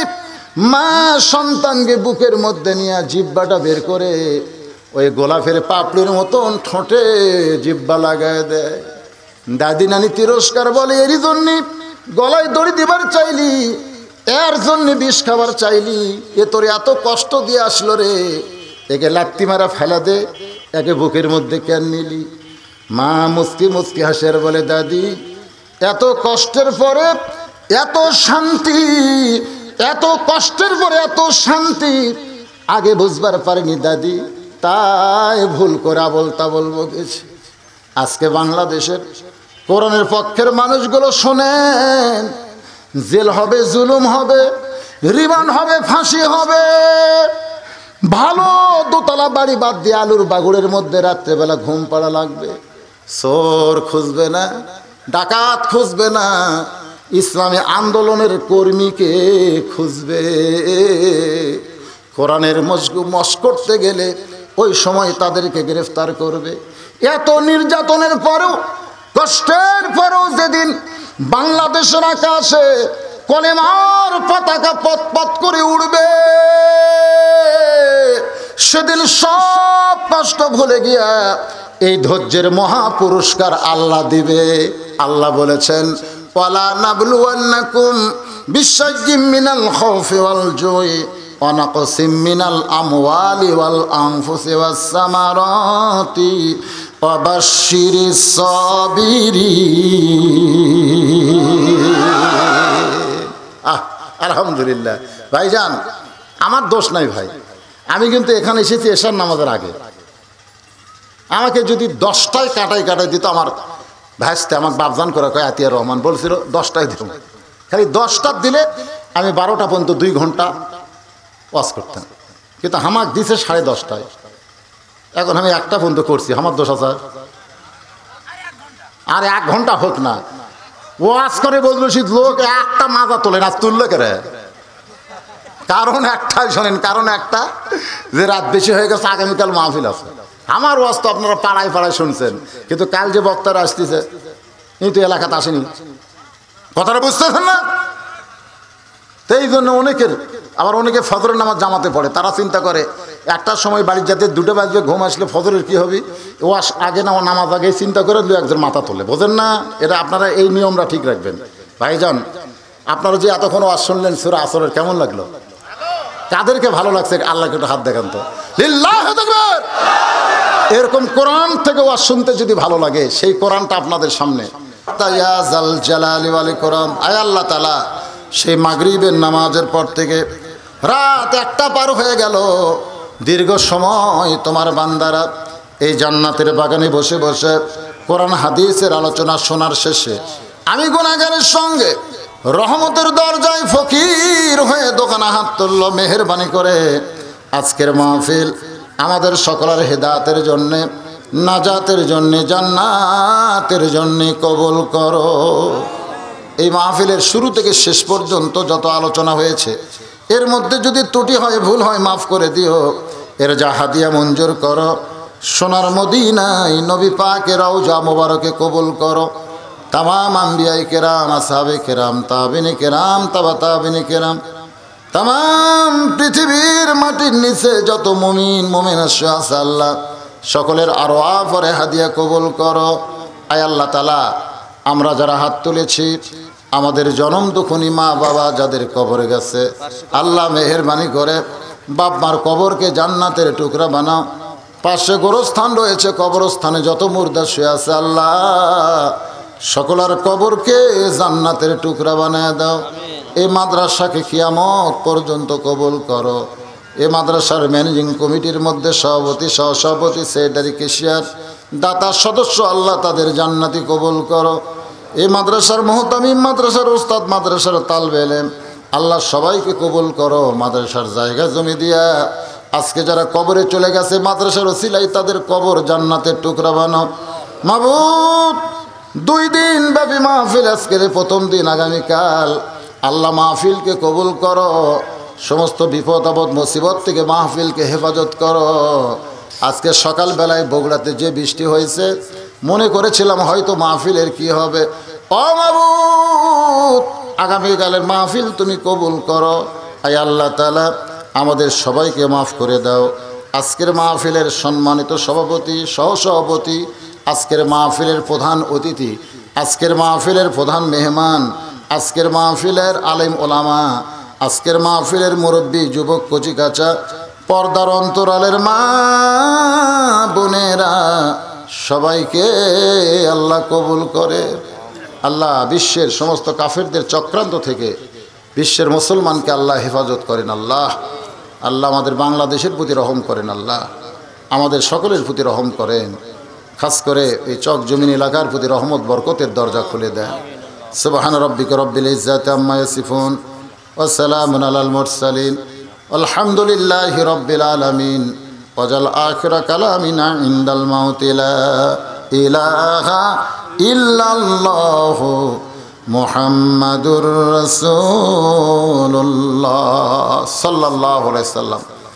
S1: মা সন্তানকে বুকের মধ্যে নিয়ে জিহ্বাটা বের করে ওই গোলাপের পাপড়ির মতন ঠোঁটে জিহ্বা লাগায় দেয়। দাদি নানি তিরস্কার বলে, এরই জন্যে গলায় দড়ি দিবার চাইলি, এর জন্য বিষ খাবার চাইলি, এ তোর এত কষ্ট দিয়ে আসলো রে, একে লাত্তি মারা ফেলা দে, একে বুকের মধ্যে কেন নিলি? মা মুচকি মুচকি হাসের বলে, দাদি এত কষ্টের পরে এত শান্তি, এত কষ্টের পরে এত শান্তি আগে বুঝবার পারিনি দাদি, তাই ভুল করে আবল তাবল বকেছি। আজকে বাংলাদেশের কোরআনের পক্ষের মানুষগুলো শোনেন, জেল হবে, জুলুম হবে, রিমান্ড হবে, ফাঁসি হবে। ভালো দোতলা বাড়ি বাদ দিয়ে আলুর বাগুড়ের মধ্যে রাত্রেবেলা ঘুম পাড়া লাগবে। চোর খুঁজবে না, ডাকাত খুঁজবে না, ইসলামী আন্দোলনের কর্মীকে খুঁজবে। কোরআনের মশ করতে গেলে ওই সময় তাদেরকে গ্রেফতার করবে। এত নির্যাতনের পরেও, কষ্টের পরেও যেদিন বাংলাদেশের আকাশে কলেমার পতাকা পথ করে উড়বে, সেদিন সব কষ্ট ভুলে গিয়া এই ধৈর্যের মহা পুরস্কার আল্লাহ দিবে। আল্লাহ বলেছেন, ওয়ালা নাবলুওয়ান্নাকুম বিশাইয়্যিম মিনাল খাউফি ওয়াল জুই ওয়া নাকসিম মিনাল আমওয়ালি ওয়াল আনফুসি ওয়াস সামারাতি ওয়া বাশশিরিস সাবিরিন। আলহামদুলিল্লাহ ভাইজান, আমার দোষ নাই ভাই, আমি কিন্তু এখানে এসেছি এশার নামাজের আগে। আমাকে যদি 10টায় কাটাই দিত আমার ভাইস্তে, আমার বাপজান করে কয় আতিয়ার রহমান বলছিল 10টায় দিব, খালি 10টা দিলে আমি 12টা পর্যন্ত 2 ঘন্টা ওয়াজ করতাম। কিন্তু হামাক দিছে 10:30টায়। এখন আমি একটা পর্যন্ত করছি, আমার দোষ আছে? আর 1 ঘন্টা হোক না, ওয়াজ করে বদরুল রশিদ লোক একটা মাজা তোলে না, তুললে করে। কারণ একটাই শোনেন, কারণ একটা যে রাত বেশি হয়ে গেছে, আগামীকাল মাহফিল আছে। আমার ওয়াজ তো আপনারা পাড়ায় পাড়ায় শুনছেন, কিন্তু কাল যে বক্তারা আসতেছে এই তো এলাকাতে আসেনি, কথাটা বুঝতেছেন না? তো এই জন্য অনেকের, আবার অনেকে ফজরের নামাজ জামাতে পড়ে, তারা চিন্তা করে একটার সময় বাড়ির যাতে 2টা বাজবে, ঘুম আসলে ফজরের কি হবে, ওয়াজ আগে নামাজ আগে চিন্তা করে 2-1 মাথা তোলে, বোঝেন না? এটা আপনারা এই নিয়মটা ঠিক রাখবেন। ভাইজান, আপনারা যে এতক্ষণ ওয়াজ শুনলেন সূরা আসরের, কেমন লাগলো? কাদেরকে ভালো লাগছে আল্লাহকে একটু হাত দেখান তো, লিল্লাহু আকবার। এরকম কোরআন থেকে ওয়াজ শুনতে যদি ভালো লাগে, সেই কোরআনটা আপনাদের সামনে, ইয়া জাল জালালি ওয়াল ইকরাম, আয় আল্লাহ তাআলা, সেই মাগরিবের নামাজের পর থেকে রাত 1টা পার হয়ে গেল, দীর্ঘ সময় তোমার বান্দারা এই জান্নাতের বাগানে বসে বসে কোরআন হাদিসের আলোচনা শোনার শেষে আমি গুনাহগারের সঙ্গে রহমতের দরজায় ফকির হয়ে দোকানে হাত তুলল। মেহেরবানি করে আজকের মাহফিল আমাদের সকলের হেদায়েতের জন্যে, নাজাতের জন্যে, জান্নাতের জন্যে কবুল করো। এই মাহফিলের শুরু থেকে শেষ পর্যন্ত যত আলোচনা হয়েছে, এর মধ্যে যদি ত্রুটি হয়, ভুল হয়, মাফ করে দিও। এর যা হাদিয়া মঞ্জুর করো, সোনার মদিনায় নবী পাকের রওজা মোবারকে কবুল করো। তামাম আম্বিয়ায়ে কেরাম, আসহাবে কেরাম, তাবিনে কেরাম, তাবা তাবিনে কেরাম, তামাম পৃথিবীর মাটির নিচে যত মুমিন মুমিনা আছে আল্লাহ সকলের আরওয়াহ পরে হাদিয়া কবুল করো। আয় আল্লাহ তাআলা, আমরা যারা হাত তুলেছি, আমাদের জনম দুঃখনী মা বাবা যাদের কবরে গেছে, আল্লাহ মেহেরবানি করে বাপ মার কবরকে জান্নাতের টুকরা বানাও। পাশে গোরস্থান রয়েছে, কবরস্থানে যত মুর্দা শুয়ে আছে আল্লাহ সকলের কবরকে জান্নাতের টুকরা বানায় দাও। এই মাদ্রাসাকে কিয়ামত পর্যন্ত কবুল করো। এই মাদ্রাসার ম্যানেজিং কমিটির মধ্যে সভাপতি, সহসভাপতি, সেক্রেটারি, কেশিয়ার, দাতা সদস্য আল্লাহ তাদের জান্নাতি কবুল করো। এই মাদ্রাসার মুহতামিম, মাদ্রাসার উস্তাদ, মাদ্রাসার তালবে ইলম আল্লাহ সবাইকে কবুল করো। মাদ্রাসার জায়গা জমি দিয়া আজকে যারা কবরে চলে গেছে, মাদ্রাসার ওসিলাই তাদের কবর জান্নাতের টুকরা বানাও। মাবুদ, 2 দিন ব্যাপী মাহফিল, আজকের প্রথম দিন, আগামীকাল আল্লাহ মাহফিলকে কবুল করো। সমস্ত বিপদ আপদ মুসিবত থেকে মাহফিলকে হেফাজত করো। আজকে সকালবেলায় বগুড়াতে যে বৃষ্টি হয়েছে, মনে করেছিলাম হয়তো মাহফিলের কি হবে। ও মাবুদ, আগামীকালের মাহফিল তুমি কবুল করো। আয় আল্লাহ তাআলা, আমাদের সবাইকে মাফ করে দাও। আজকের মাহফিলের সম্মানিত সভাপতি, সহসভাপতি, আজকের মাহফিলের প্রধান অতিথি, আজকের মাহফিলের প্রধান মেহমান, আজকের মাহফিলের আলেম ওলামা, আজকের মাহফিলের মুরব্বী, যুবক, কচিকাচা, পর্দার অন্তরালের মা বোনেরা, সবাইকে আল্লাহ কবুল করে। আল্লাহ বিশ্বের সমস্ত কাফেরদের চক্রান্ত থেকে বিশ্বের মুসলমানকে আল্লাহ হেফাজত করেন। আল্লাহ আমাদের বাংলাদেশের প্রতি রহম করেন। আল্লাহ আমাদের সকলের প্রতি রহম করেন। খাস করে এই চক জমিন এলাকার প্রতি রহমত বরকতের দরজা খুলে দেন। সুবহান রাব্বিকা রব্বিল ইজ্জাতি আম্মা ইয়াসিফুন ওয়া সালামুন আলাল মুরসালিন আলহামদুলিল্লাহি রব্বিল আলামিন। ওয়াজাল আখিরা কালামিনা ইনদাল মাউতি লা ইলাহা ইল্লাল্লাহু মুহাম্মাদুর রাসূলুল্লাহ সাল্লাল্লাহু আলাইহি সাল্লাম।